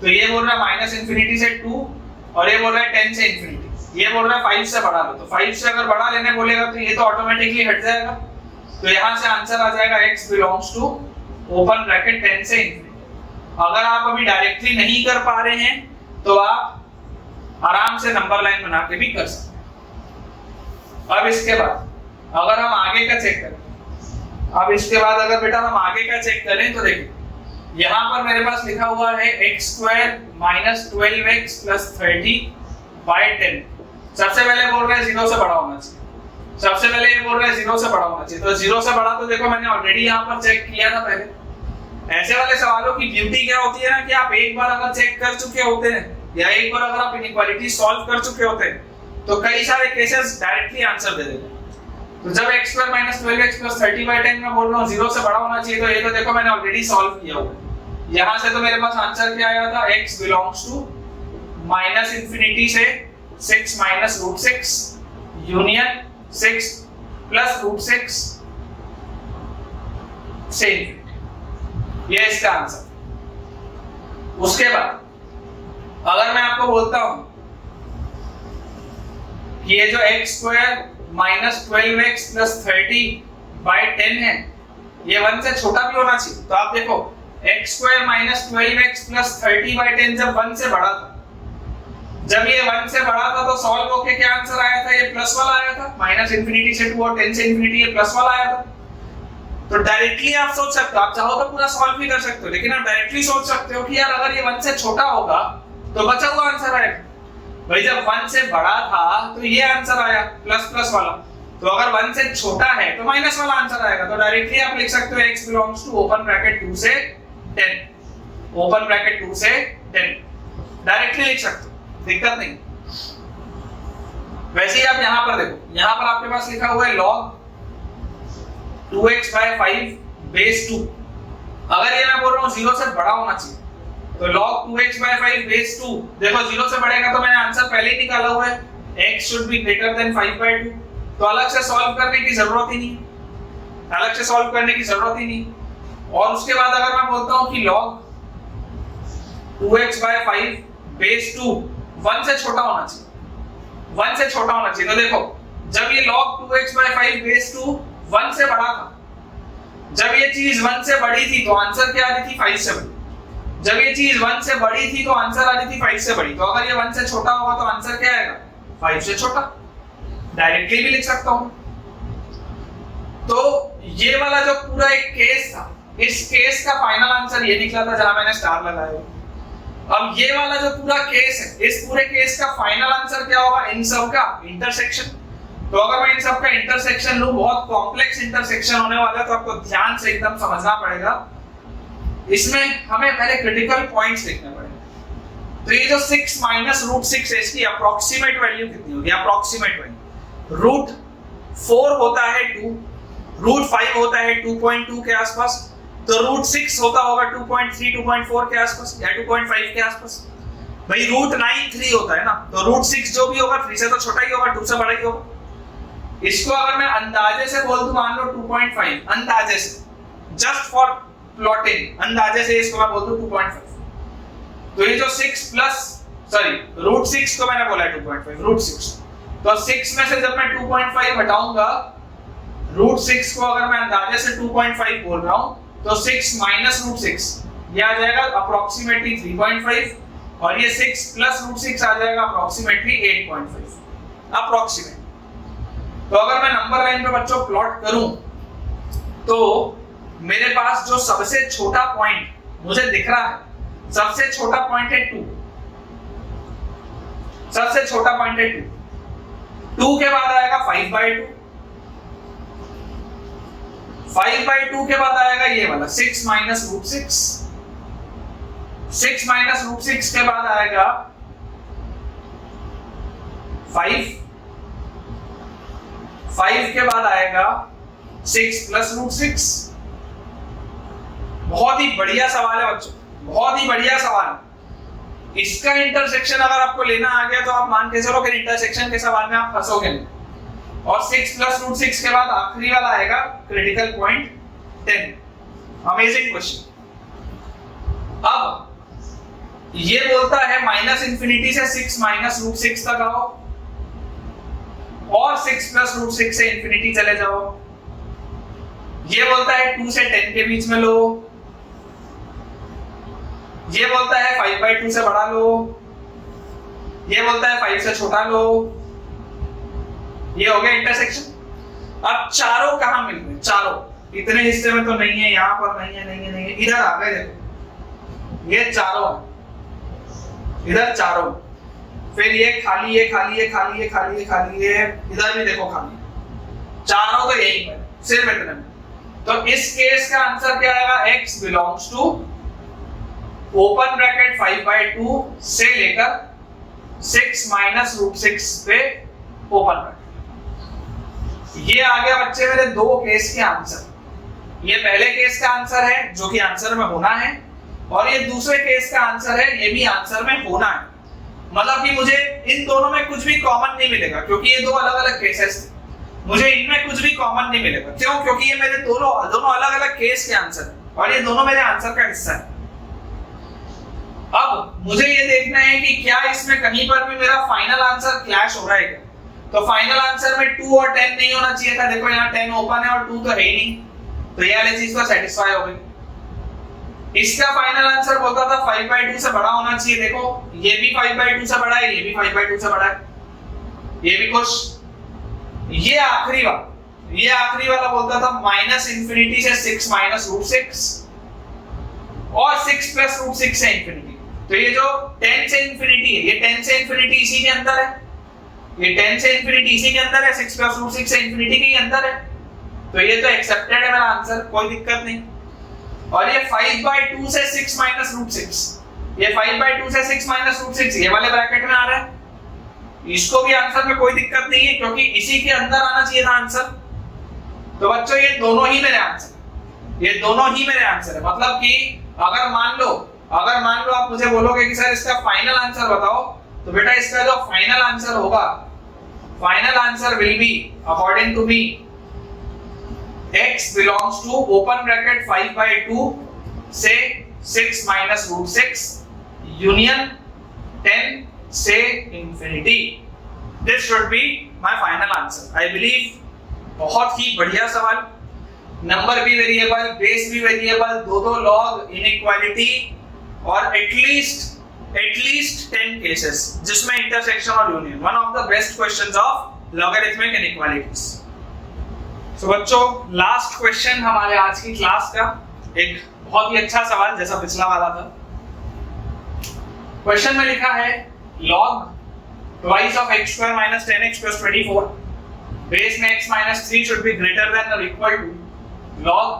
तो ये बोल रहा है -∞ से 2 और ये बोल रहा है 10 से ∞, ये बोल रहा है 5 से बड़ा लो, तो 5 से अगर बड़ा लेने बोलेगा तो ये तो ऑटोमेटिकली हट जाएगा। तो यहां से आंसर आ जाएगा x belongs to open bracket 10 से ∞। अगर आप अभी डायरेक्टली नहीं कर पा रहे हैं तो आप आराम से नंबर लाइन बना के भी कर सकते हैं। अब इसके बाद अगर हम आगे का चेक करें, अब इसके बाद अगर बेटा हम आगे का चेक करें तो देखो यहाँ पर मेरे पास लिखा हुआ है x square minus 12x plus 30 by 10। सबसे पहले बोल रहे हैं 0 से बड़ा होना चाहिए। सबसे पहले ये बोल रहे हैं 0 से बड़ा होना चाहिए, तो 0 से बड़ा तो देखो मैंने ऑलरेडी यहाँ पर चेक किया था पहले। ऐसे वाले सवालों की ब्यूटी क्या होती है ना कि आप एक बार अगर चेक कर चुके होते हैं या एक बार अगर आप इनइक्वालिटी सॉल्व कर चुके होते हैं तो कई सारे केसेस डायरेक्टली आंसर दे देते हैं। तो जब x square minus 12x plus 30 by 10 में बोल रहा हूँ 0 से बड़ा होना चाहिए, तो ये तो देखो मैंने ऑलरेडी सॉल्व किया हुआ है। यहाँ से तो मेरे पास आंसर क्या आया था, x belongs to minus infinity से 6 minus root 6 union 6 plus root 6 से इंफिनिटी, ये इसका आंसर। उसके बाद अगर मैं आपको बोलता हूं कि ये जो x square minus 12x plus 30 by 10 है, ये 1 से छोटा भी होना चाहिए, तो आप देखो x square minus 12x plus 30 by 10 जब 1 से बड़ा था, जब ये 1 से बड़ा था तो सॉल्व होके क्या आंसर आया था, ये प्लस वाला आया था। माइनस इंफिनिटी से 2 और 10 से इंफिनिटी, ये प्लस वाला आया था। तो डायरेक्टली आप सोच सकते हो, आप चाहो तो पूरा सॉल्व भी कर सकते हो, लेकिन आप डायरेक्टली सोच सकते हो कि यार अगर ये 1 से छोटा होगा तो बचा हुआ आंसर आएगा। भाई जब 1 से बड़ा था तो ये आंसर आया प्लस प्लस वाला, तो अगर 1 से छोटा है तो माइनस वाला आंसर आएगा। तो डायरेक्टली आप लिख सकते हो x belongs to open bracket 2 से 10, ओपन ब्रैकेट 2 से 10 डायरेक्टली लिख सकते हो, दिक्कत नहीं। वैसे ही आप यहां पर देखो, यहां पर आपके पास लिखा हुआ है log 2x by 5 बेस 2। अगर ये मैं बोल रहा हूं 0 से बड़ा होना चाहिए तो log 2x by 5 बेस 2, देखो 0 से बढ़ेगा तो मैंने आंसर पहले ही निकाला हुआ है, x should be greater than 5 by 2, तो अलग से सॉल्व करने की जरूरत ही नहीं, अलग से सॉल्व करने की जरूरत ही नहीं। और उसके बाद अगर मैं बोलता हूं कि log 2x by 5 बेस 2 1 से छोटा होना चाहिए, 1 से छोटा होना चाहिए, तो देखो जब ये log 2x by 5 बेस 2 1 से बड़ा था, जब ये चीज 1 से बड़ी थी तो आंसर क्या आ रही थी, 5 से बड़ी। जब ये चीज 1 से बड़ी थी तो आंसर आ रही थी 5 से बड़ी, तो अगर ये 1 से छोटा होगा तो आंसर क्या आएगा, 5 से छोटा। डायरेक्टली भी लिख सकता हूं। तो ये वाला जो पूरा एक केस था, इस केस का फाइनल आंसर ये निकला था जहां मैंने स्टार लगाया। अब ये वाला जो पूरा केस है, इस पूरे केस का फाइनल आंसर क्या होगा, इन सब का इंटरसेक्शन। तो अगर मैं इन सब का इंटरसेक्शन लूं, बहुत कॉम्प्लेक्स इंटरसेक्शन होने वाला है, तो आपको ध्यान से एकदम समझना पड़ेगा। इसमें हमें पहले क्रिटिकल पॉइंट्स लिखने पड़ेंगे। तो ये जो 6 माइनस रूट 6 है, इसकी अप्रोक्सीमेट वैल्यू कितनी होगी, अप्रोक्सीमेट वैल्यू रूट 4 होता है 2, रूट 5 होता है 2.2 के आसपास, तो रूट 6 होता होगा 2.3 2.4 के आसपास या 2.5 के आसपास। भाई रूट 9 3 होता है ना, तो रूट 6 जो भी होगा 3 से तो छोटा ही होगा, 2 से बड़ा ही होगा। इसको अगर मैं अंदाजे से बोल दूं, मान लो 2.5, अंदाजे से, जस्ट फॉर प्लॉटिंग, अंदाजे से इसको मैं बोल दूं 2.5, तो ये जो 6 प्लस सॉरी रूट 6 को मैंने बोला 2.5, रूट 6, तो 6 में से जब मैं 2.5 हटाऊंगा, रूट 6 को अगर मैं अंदाजे से 2.5 बोल रहा हूं, तो 6 माइनस रूट 6 ये आ जाएगा अप्रोक्सीमेटली 3.5, और ये 6 प्लस रूट 6 आ जाएगा अप्रोक्सीमेटली 8.5, अप्रोक्सीमेट। तो अगर मैं नंबर लाइन पे बच्चों प्लॉट करूं, तो मेरे पास जो सबसे छोटा पॉइंट मुझे दिख रहा है, सबसे छोटा पॉइंट है 2, सबसे छोटा पॉइंट है 2 के बाद आएगा 5/2, 5/2 के बाद आएगा ये वाला 6 माइनस रूट 6, 6 माइनस रूट 6 के बाद आएगा 5 के बाद आएगा 6 प्लस रूट 6। बहुत ही बढ़िया सवाल है बच्चों, बहुत ही बढ़िया सवाल है। इसका इंटरसेक्शन अगर आपको लेना आ गया तो आप मान के चलो कि इंटरसेक्शन के सवाल में आप फंसोगे नहीं। और 6 प्लस रूट 6 के बाद आखिरी वाला आएगा क्रिटिकल पॉइंट 10। Amazing question. अब ये बोलता है माइनस इंफिनिटी से 6 माइनस रूट 6 तक आओ, और 6 प्लस रूट 6 से इंफिनिटी चले जाओ। ये बोलता है 2 से 10 के बीच में लो, ये बोलता है 5/2 से बड़ा लो, ये बोलता है 5 से छोटा लो। ये हो गया इंटरसेक्शन। अब चारों कहां मिल रहे हैं, चारों इतने हिस्से में तो नहीं है, यहाँ पर नहीं है, नहीं है, नहीं है, इधर आ गए देखो, ये चारों, इधर चारों, फिर ये खाली है, खाली है, खाली है, खाली है, खाली है, इधर भी देखो खाली, चारों तो यही है, सिर्फ इतने में। तो इस केस का आंसर क्या आएगा? x belongs to open bracket 5/2 से लेकर 6 माइनस रूट 6 पे ओपन ब्रैकेट। ये आ गया बच्चे मेरे दो केस के आंसर। ये पहले केस का आंसर है जो कि आंसर में होना है, और ये दूसरे केस का आंसर है, ये भी आंसर में होना है। मतलब कि मुझे इन दोनों में कुछ भी कॉमन नहीं मिलेगा, क्योंकि ये दो अलग अलग केसेस थे, मुझे इनमें कुछ भी कॉमन नहीं मिलेगा। क्यों? क्योंकि ये मेरे दोनों अलग अलग केस के आंसर है और ये दोनों मेरे आंसर का हिस्सा है। अब मुझे ये देखना है कि क्या इसमें कहीं पर भी मेरा फाइनल आंसर क्लैश हो रहा है क्या। तो फाइनल आंसर में 2 और 10 नहीं होना चाहिए था, देखो यहाँ 10 ओपन है और 2 तो है ही नहीं, तो ये वाली चीज तो सेटिस्फाई हो गई। इसका फाइनल आंसर बोलता था 5/2 से बड़ा होना चाहिए, देखो ये भी 5/2 से बड़ा है, ये भी 5/2 से बड़ा है, ये भी खुश। ये आखिरी वाला बोलता था -इंफिनिटी से 6 माइनस रूट 6 और 6 प्लस रूट 6 से इंफिनिटी। तो ये जो 10 से इंफिनिटी है, ये 10 से इंफिनिटी इसी के अंदर है, ये 10 से इंफिनिटी इसी के अंदर है, 6 प्लस रूट 6 से इंफिनिटी के अंदर है, तो ये तो एक्सेप्टेड है मेरा आंसर, कोई दिक्कत नहीं। और ये 5/2 से 6 माइनस रूट 6, ये 5/2 से 6 माइनस रूट 6 ये वाले ब्रैकेट में आ रहा है, इसको भी आंसर में कोई दिक्कत नहीं है क्योंकि इसी के अंदर आना चाहिए था आंसर। तो बच्चों ये दोनों ही मेरे आंसर, ये दोनों ही मेरे आंसर है। मतलब कि अगर मान लो आप मुझे बोलोगे कि सर इसका फाइनल आंसर बताओ, तो बेटा इसका जो फाइनल आंसर होगा, final answer will be according to me x belongs to open bracket 5/2 से 6 माइनस रूट 6 यूनियन 10 से infinity. This should be my final answer. I believe बहुत ही बढ़िया सवाल, नंबर भी वेरिएबल, बेस भी वेरिएबल, दो लॉग, इनइक्वालिटी और एटलीस्ट 10 केसेस जिसमें इंटरसेक्शन और union. One of the best questions of logarithmic inequalities. तो बच्चों लास्ट क्वेश्चन हमारे आज की क्लास का, एक बहुत ही अच्छा सवाल जैसा पिछला वाला था। क्वेश्चन में लिखा है log twice of x square minus 10x plus 24 base में x minus 3 should be greater than or equal to log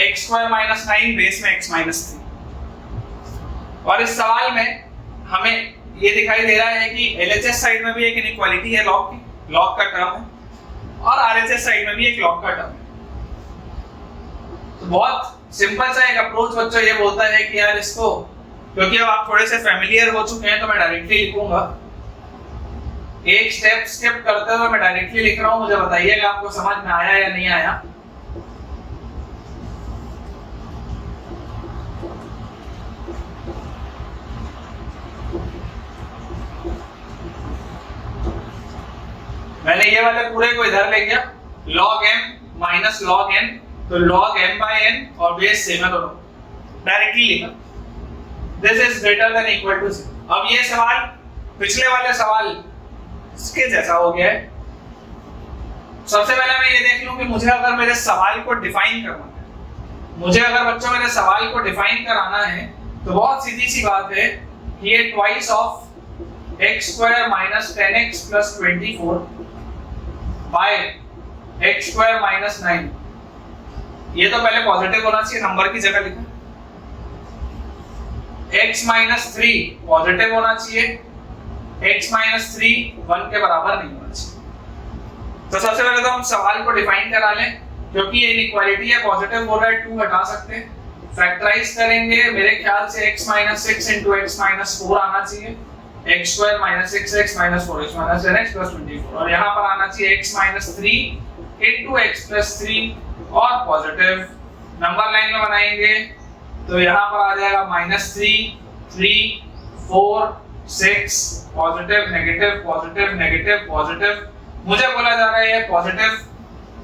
x square minus 9 base में x minus 3। और इस सवाल में हमें ये दिखाई दे रहा है कि LHS साइड में भी एक इनइक्वालिटी है log की, log का टर्म है, और RHS साइड में भी एक log का टर्म है। तो बहुत सिंपल सा एक अप्रोच बच्चों ये बोलता है कि यार इसको, क्योंकि अब आप थोड़े से फैमिलियर हो चुके हैं तो मैं डायरेक्टली लिखूंगा, एक स्टेप स्किप करते हुए मैं डायरेक्टली लिख रहा हूं, मुझे बताइएगा आपको समझ में आया या नहीं आया। मैंने ये वाले पूरे को इधर ले गया, log m minus log n, तो log m/n और बेस सेम है दोनों, डायरेक्टली लिखा this is greater than equal to 0। अब ये सवाल पिछले वाले सवाल के जैसा हो गया है। सबसे पहले मैं ये देख लूं कि मुझे अगर मेरे सवाल को डिफाइन करना है, मुझे अगर बच्चों मेरे सवाल को डिफाइन कराना है तो बहुत सीधी सी बात है, ये twice of x square minus 10x plus 24 by x square minus 9, ये तो पहले पॉजिटिव होना चाहिए, नंबर की जगह लिखा। x माइनस 3 पॉजिटिव होना चाहिए, x माइनस 3 1 के बराबर नहीं होना चाहिए। तो सबसे पहले तो हम सवाल को डिफाइन करा लें, क्योंकि ये इनइक्वालिटी है, पॉजिटिव बोल रहा है 2 हटा सकते हैं, फैक्टराइज करेंगे, मेरे ख्याल से x minus 6 into x minus 4 आना चाहिए, x square minus 6x minus 4x minus 10x plus 24, और यहाँ पर आना चाहिए x minus 3 into x plus 3 और पॉजिटिव नंबर लाइन में बनाएंगे तो यहाँ पर आ जाएगा -3 3 4 6 positive negative positive negative positive, मुझे बोला जा रहा है पॉजिटिव,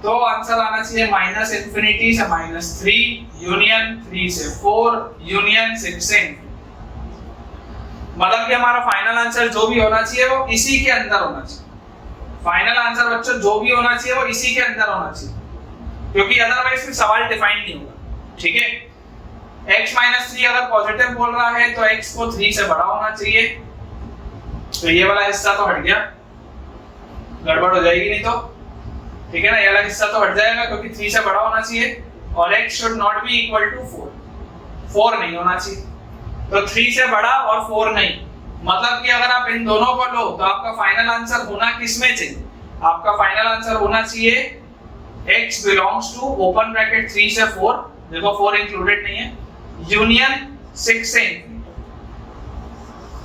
तो आंसर आना चाहिए -इंफिनिटी से -3 यूनियन 3 से 4 यूनियन 6 से इंफिनिटी। मतलब कि हमारा फाइनल आंसर जो भी होना चाहिए वो इसी के अंदर होना चाहिए। फाइनल आंसर बच्चों जो भी होना चाहिए वो इसी के अंदर होना चाहिए। क्योंकि अदरवाइज फिर सवाल डिफाइन नहीं होगा। ठीक है, x माइनस 3 अगर पॉजिटिव बोल रहा है तो x को 3 से बड़ा होना चाहिए, तो ये वाला हिस्सा तो हट गया, गड़बड़ हो जाएगी नहीं तो। ठीक है ना, ये वाला हिस्सा तो हट जाएगा क्योंकि 3 से बड़ा होना चाहिए, और x should not be equal to 4 नहीं होना चाहिए। तो 3 से बड़ा और 4 नहीं, मतलब कि अगर आप इन दोनों को लो तो आपका फाइनल आंसर होना किसमें चाहिए? आपका फाइनल आंसर होना चाहिए x belongs to open bracket 3 से 4, देखो 4 इंक्लूडेड नहीं है, यूनियन 6 से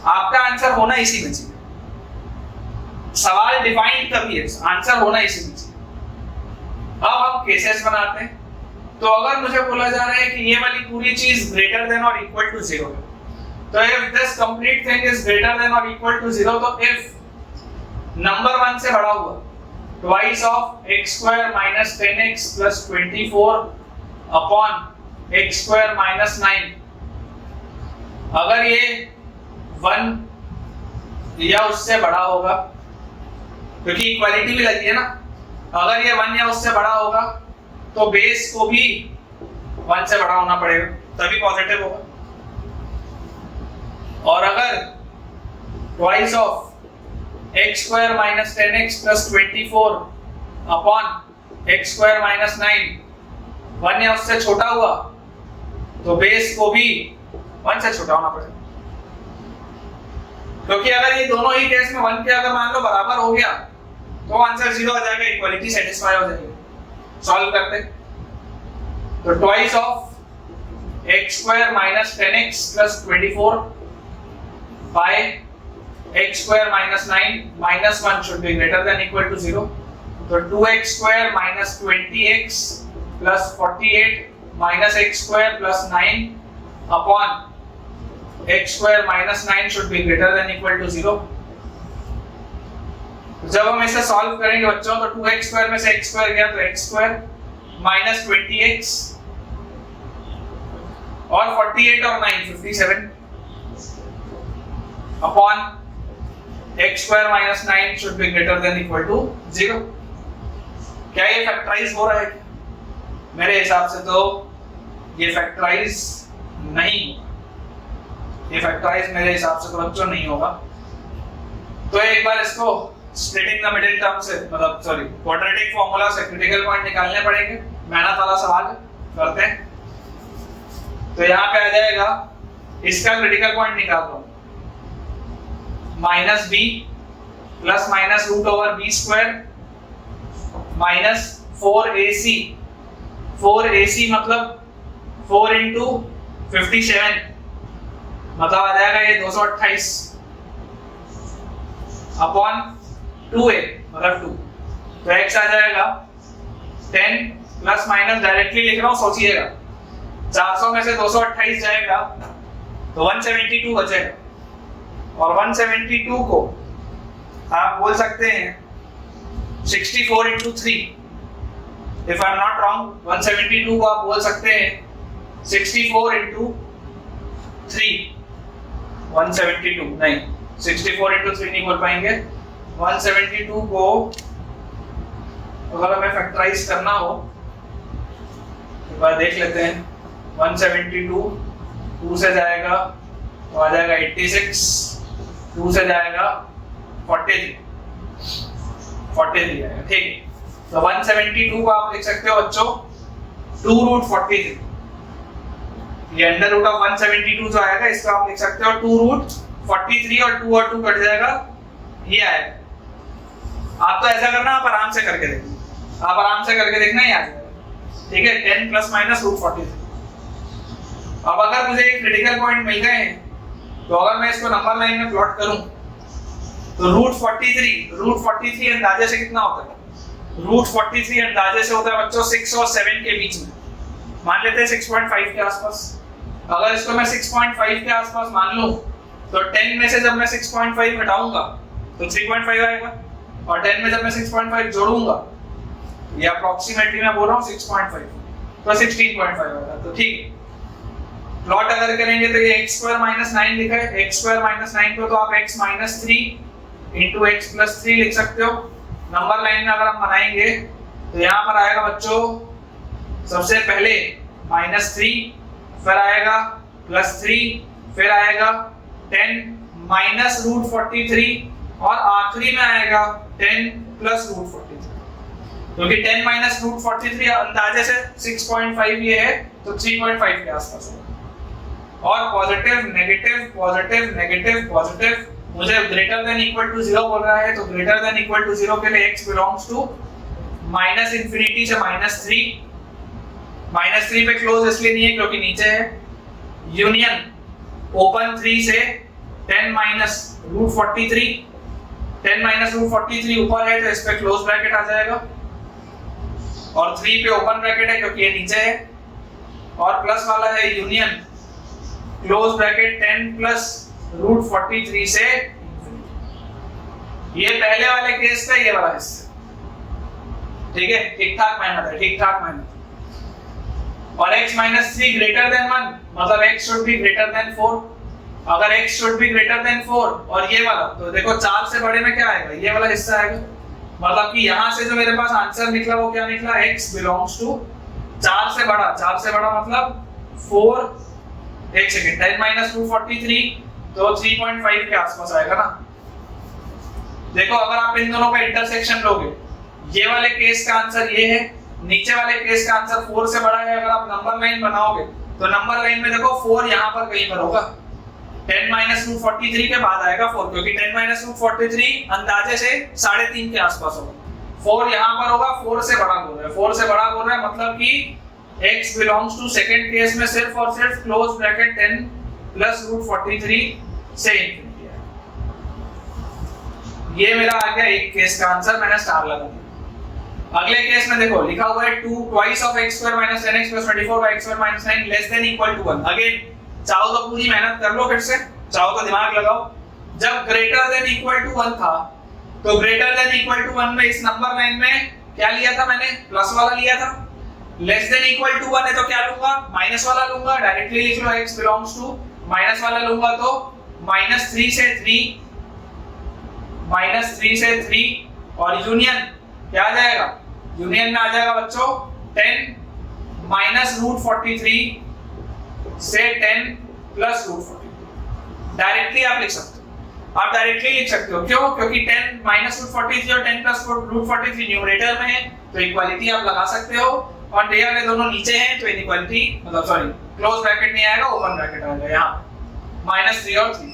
आपका आंसर होना इसी में चाहिए। सवाल डिफाइन तभी है, आंसर होना इसी में चाहिए। अब हम केसेस बनाते हैं। तो अगर मुझे बोला जा रहा है कि ये वाली पूरी चीज ग्रेटर देन और इक्वल टू 0 है, तो if this complete thing is greater then और इक्वल टू 0, तो इफ नंबर 1 से बड़ा हुआ twice of x square minus 10x plus 24 upon x square minus 9, अगर ये 1 या उससे बड़ा होगा, क्योंकि इक्वालिटी भी लगी है ना, अगर ये 1 या उससे बड़ा होगा तो बेस को भी 1 से बड़ा होना पड़ेगा तभी पॉजिटिव होगा। और अगर twice of x square minus 10x plus 24 upon x square minus 9 1 या उससे छोटा हुआ तो बेस को भी 1 से छोटा होना पड़ेगा। क्योंकि अगर ये दोनों ही केस में 1 के अगर मान लो बराबर हो गया तो आंसर 0 आ जाएगा, इक्वालिटी सेटिस्फाई हो जाएगी। सॉल्व करते, तो twice of x square minus 10x plus 24 by x square minus 9 minus 1 should be greater than equal to 0, तो 2x square minus 20x plus 48 minus x square plus 9 upon x square minus 9 should be greater than equal to 0। जब हम इसे solve करेंगे बच्चों, तो 2x square में से x square गया तो x स्क्वायर माइनस 20x और 48 और 9 57 upon x square minus 9 should be greater than equal to 0। क्या ये फैक्टराइज हो रहा है? मेरे हिसाब से तो ये फैक्टराइज नहीं, ये फैक्टराइज मेरे हिसाब से तो बच्चों नहीं होगा। तो एक बार इसको स्प्लिटिंग द मिडिल टर्म से, मतलब सॉरी क्वाड्रेटिक फार्मूला से क्रिटिकल पॉइंट निकालने पड़ेंगे। मेहनत वाला सवाल करते हैं। तो यहाँ पे आ जाएगा, इसका क्रिटिकल पॉइंट निकाल दो, minus b plus minus root over b square minus 4ac, 4ac मतलब 4 इंटू 57, मतलब आ जाएगा ये 228 अपॉन 2a मतलब 2, तो x आ जाएगा 10 प्लस माइनस डायरेक्टली लिख रहा हूं, सोचिएगा 400 में से 228 जाएगा तो 172 बचेगा, और 172 को आप बोल सकते हैं 64 into 3, if I am not wrong 172 को आप बोल सकते हैं 64 into 3, 172 नहीं 64 into 3 नहीं बोल पाएंगे। 172 को अगर हमें फैक्टराइज करना हो एक बार देख लेते हैं। 172 2 से जाएगा तो आ जाएगा 86, 2 से जाएगा 43 आएगा। ठीक है, तो 172 को आप लिख सकते हो बच्चों 2 रूट 43, ये अंडर रूट ऑफ 172 जो आएगा इसको आप लिख सकते हो 2 रूट 43, और 2 और 2 कट जाएगा, ये आएगा। आप तो ऐसा करना, आप आराम से करके देखना, आप आराम से करके देखना, ये आ जाएगा। ठीक है, 10 प्लस माइनस रूट 43। अब अगर मुझे एक क्रिटिकल पॉइंट मिल गए हैं तो अगर मैं इसको नंबर लाइन में प्लॉट करूं तो रूट 43 अंदाजे से कितना होता है? रूट 43 अंदाजे से होता है बच्चों 6 और 7 के बीच में, मान लेते हैं 6.5 के आसपास। अगर इसको मैं 6.5 के आसपास मान लूं तो 10 में से जब मैं 6.5 हटाऊंगा तो 3.5 आएगा, और 10 में जब मैं 6.5 जोड़ूंगा, ये अप्रोक्सीमेटली मैं बोल रहा हूँ 6.5, तो 16.5 आएगा। तो ठीक है, प्लॉट अगर करेंगे तो ये x स्क्वायर माइनस 9 लिखा है, x स्क्वायर माइनस 9 को तो आप x minus 3 into x plus 3 लिख सकते हो। नंबर लाइन में अगर हम बनाएंगे तो यहाँ पर आएगा बच्चों सबसे पहले -3, फिर आएगा +3, फिर आएगा 10 माइनस रूट 43 और आखिरी में आएगा 10 प्लस रूट 43, क्योंकि 10 माइनस रूट 43 अंदाजे से 6.5 ये है तो 3.5 के आसपास होगा। और positive negative positive negative positive, मुझे ग्रेटर देन इक्वल टू 0 बोल रहा है, तो ग्रेटर देन इक्वल टू 0 के लिए x बिलोंग्स टू -∞ से -3, -3 पे क्लोज इसलिए नहीं है क्योंकि नीचे है, यूनियन ओपन 3 से 10 माइनस रूट 43, 10 माइनस रूट 43 ऊपर है तो इस पे क्लोज ब्रैकेट आ जाएगा, और 3 पे ओपन ब्रैकेट है क्योंकि ये नीचे है, और प्लस वाला है union close bracket 10 plus root 43 से, ये पहले वाले केस का ये वाला हिस्सा, ठीक है, ठीक ठाक मेहनत है, ठीक ठाक मेहनत। और x माइनस 3 ग्रेटर देन 1, मतलब x should be greater then 4, अगर x should be greater then 4 और ये वाला, तो देखो 4 से बड़े में क्या आएगा, ये वाला हिस्सा आएगा, मतलब कि यहां से जो मेरे पास आंसर निकला वो क्या निकला, x बिलोंग्स टू 4 से बड़ा, 4 से बड़ा मतलब 4, एक सेकंड, 10 माइनस 243 तो 3.5 के आसपास आएगा ना। देखो अगर आप इन दोनों का इंटरसेक्शन लोगे, ये वाले केस का आंसर ये है, नीचे वाले केस का आंसर 4 से बड़ा है, अगर आप नंबर लाइन बनाओगे तो नंबर लाइन में देखो 4 यहां पर कहीं पर होगा, 10 माइनस 243 के बाद आएगा 4, क्योंकि 10 माइनस 243 अंदाजे से 3.5 के आसपास होगा, 4 यहां पर होगा, 4 से बड़ा बोल रहा है, 4 से बड़ा बोल रहा है मतलब कि x belongs to second case में सिर्फ और सिर्फ क्लोज ब्रैकेट 10 प्लस रूट 43 से इंफिनिटी है। ये मेरा आ गया एक केस का आंसर, मैंने स्टार लगा दिया। अगले केस में देखो लिखा हुआ है 2 twice of x square minus 10x plus 24 by x square minus 9 less than equal to 1। Again चाहो तो पूरी मेहनत कर लो, फिर से चाहो तो दिमाग लगाओ। जब ग्रेटर देन इक्वल टू 1 था तो ग्रेटर देन इक्वल टू 1 में इस नंबर लाइन में क्या लिया था मैंने, प्लस वाला लिया था, लेस देन इक्वल टू 1 है तो क्या लूंगा, माइनस वाला लूंगा, डायरेक्टली लिख लो x बिलोंग्स टू, माइनस वाला लूंगा तो -3 से 3, -3 से 3 और यूनियन क्या आ जाएगा, यूनियन में आ जाएगा बच्चों 10 माइनस रूट 43 से 10 प्लस रूट 43। डायरेक्टली आप लिख सकते हो, आप डायरेक्टली लिख सकते हो, क्यों, क्योंकि 10 माइनस रूट 43 और 10 प्लस रूट 43 न्यूमरेटर में है तो इक्वालिटी आप लगा सकते हो, और ये वाले दोनों नीचे हैं तो इनइक्वालिटी मतलब सॉरी क्लोज ब्रैकेट नहीं आएगा, ओपन ब्रैकेट आएगा यहाँ -3 और 3,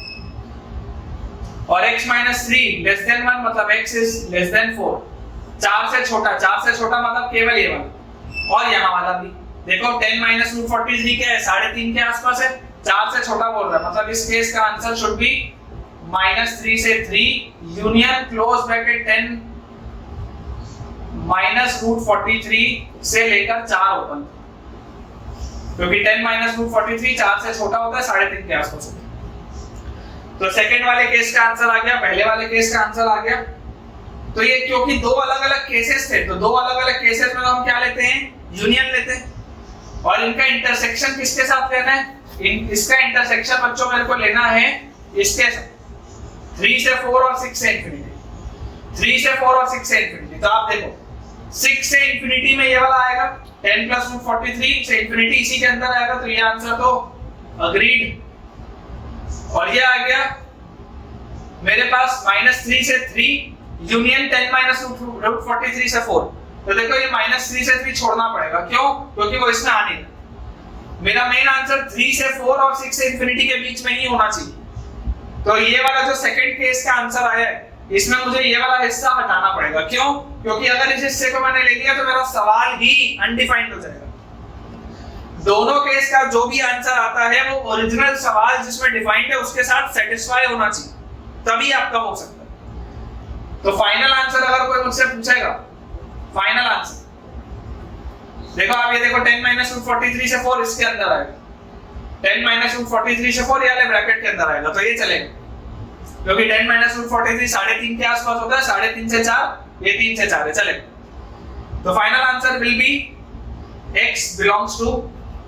और x -3 लेस देन 1 मतलब x इज लेस देन 4, 4 से छोटा मतलब केवल ये वाला, और यहाँ वाला भी देखो 10 माइनस रूट 43 क्या है, 3.5 के आसपास है, 4 से छोटा बोल रहा है, मतलब इस केस का आंसर शुड बी -3 से 3 union close bracket 10 minus root 43 से लेकर 4 ओपन, क्योंकि 10 माइनस रूट 43 4 से छोटा होता है, 3.5 के आसपास होता है। तो सेकंड वाले केस का आंसर आ गया, पहले वाले केस का आंसर आ गया। तो ये क्योंकि दो अलग अलग केसेस थे, तो दो अलग अलग केसेस में हम क्या लेते हैं, यूनियन लेते हैं, और इनका इंटरसेक्शन किसके साथ लेना है, इसका इंटरसेक्शन बच्चों मेरे को लेना है इसके साथ 3 से 4 और 6 से इंफिनिटी, 3 से 4 और 6 से इंफिनिटी। तो आप देखो 6 से इंफिनिटी में ये वाला आएगा 10 प्लस रूट 43 से इंफिनिटी इसी के अंदर आएगा, तो ये आंसर तो अग्रीड। और ये आ गया मेरे पास -3 से 3 यूनियन 10 माइनस रूट 43 से 4, तो देखो ये -3 से 3 छोड़ना पड़ेगा, क्यों, क्योंकि वो इसमें आ नहीं रहा। मेरा मेन आंसर 3 से 4 और 6 से इंफिनिटी के बीच में ही होना चाहिए, तो ये वाला जो सेकंड केस का आंसर आया है इसमें मुझे ये वाला हिस्सा हटाना पड़ेगा, क्यों, क्योंकि अगर इस हिस्से को मैंने ले लिया तो मेरा सवाल ही अनडिफाइंड हो जाएगा। दोनों केस का जो भी आंसर आता है वो ओरिजिनल सवाल जिसमें डिफाइंड है उसके साथ सेटिस्फाई होना चाहिए, तभी आपका हो सकता है। तो फाइनल आंसर अगर कोई मुझसे पूछेगा, फाइनल आंसर देखो आप, ये देखो 10 माइनस रूट 43 से 4 इसके अंदर आएगा, 10 माइनस रूट 43 से 4 ये वाले ब्रैकेट के अंदर आएगा, तो ये चलेगा, क्योंकि 10 माइनस रूट 43 3.5 के आसपास होता है, 3.5 से 4 ये 3 से 4 है, चलेगा। तो final answer will be x belongs to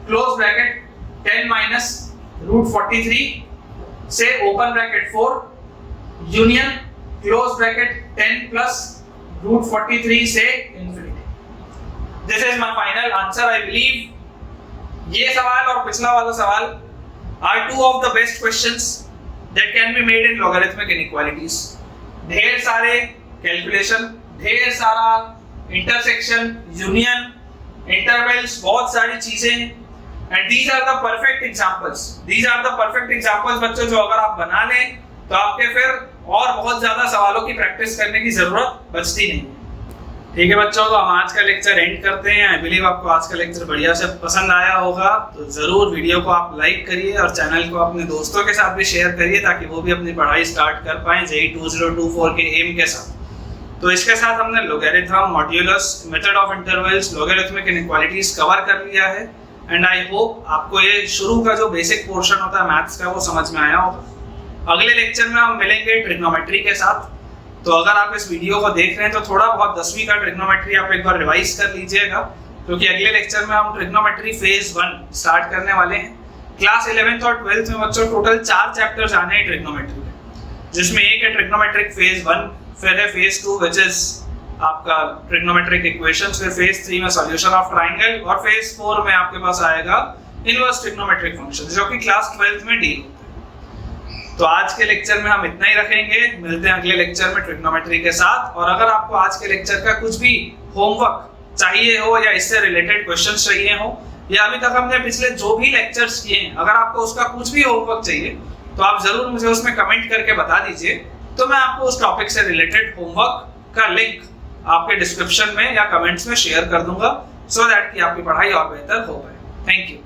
close bracket 10 minus root 43 से open bracket 4 union close bracket 10 plus root 43 से infinity. This is my final answer. I believe ये सवाल और पिछला वाला सवाल are two of the best questions that can be made in logarithmic inequalities. ढेर सारे कैलकुलेशन, ढेर सारा इंटरसेक्शन, यूनियन, इंटरवल्स, बहुत सारी चीजें, and these are the perfect examples. These are the perfect examples बच्चों, जो अगर आप बना लें तो आपके फिर और बहुत ज्यादा सवालों की प्रैक्टिस करने की जरूरत बचती नहीं। ठीक है बच्चों, तो हम आज का लेक्चर एंड करते हैं। आई बिलीव आपको आज का लेक्चर बढ़िया से पसंद आया होगा, तो जरूर वीडियो को आप लाइक करिए और चैनल को अपने दोस्तों के साथ भी शेयर करिए ताकि वो भी अपनी पढ़ाई स्टार्ट कर पाए JEE 2024 के एम के साथ। तो इसके साथ हमने logarithm, modulus, method of intervals, logarithmic inequalities cover कर लिया है, एंड आई होप आपको ये शुरू का जो बेसिक पोर्शन होता है मैथ्स का वो समझ में आया होगा। अगले लेक्चर में हम मिलेंगे ट्रिग्नोमेट्री के साथ। तो अगर आप इस वीडियो को देख रहे हैं तो थोड़ा बहुत 10वीं का ट्रिग्नोमेट्री आप एक बार रिवाइज कर लीजिएगा, क्योंकि अगले लेक्चर में हम ट्रिग्नोमेट्री फेज 1 स्टार्ट करने वाले हैं। क्लास 11th और 12th में बच्चों टोटल 4 चैप्टर्स आने हैं ट्रिग्नोमेट्री में, जिसमें एक है ट्रिग्नोमेट्रिक फेज 1, फिर है फेज 2 विच इज आपका ट्रिग्नोमेट्रिक इक्वेशंस, फिर फेज 3 में सॉल्यूशन ऑफ ट्रायंगल, और फेज 4 में आपके पास आएगा इनवर्स ट्रिग्नोमेट्रिक फंक्शन, जो कि क्लास 12th में डील होता है। तो आज के लेक्चर में हम इतना ही रखेंगे, मिलते हैं अगले लेक्चर में ट्रिग्नोमेट्री के साथ। और अगर आपको आज के लेक्चर का कुछ भी होमवर्क चाहिए हो या इससे रिलेटेड क्वेश्चंस चाहिए हो, या अभी तक हमने पिछले जो भी लेक्चर्स किए हैं अगर आपको उसका कुछ भी होमवर्क चाहिए तो आप जरूर मुझे उसमें कमेंट करके बता दीजिए, तो मैं आपको उस टॉपिक से रिलेटेड होमवर्क का लिंक आपके डिस्क्रिप्शन में या कमेंट्स में शेयर कर दूंगा, सो दैट कि आपकी पढ़ाई और बेहतर हो पाए। Thank you.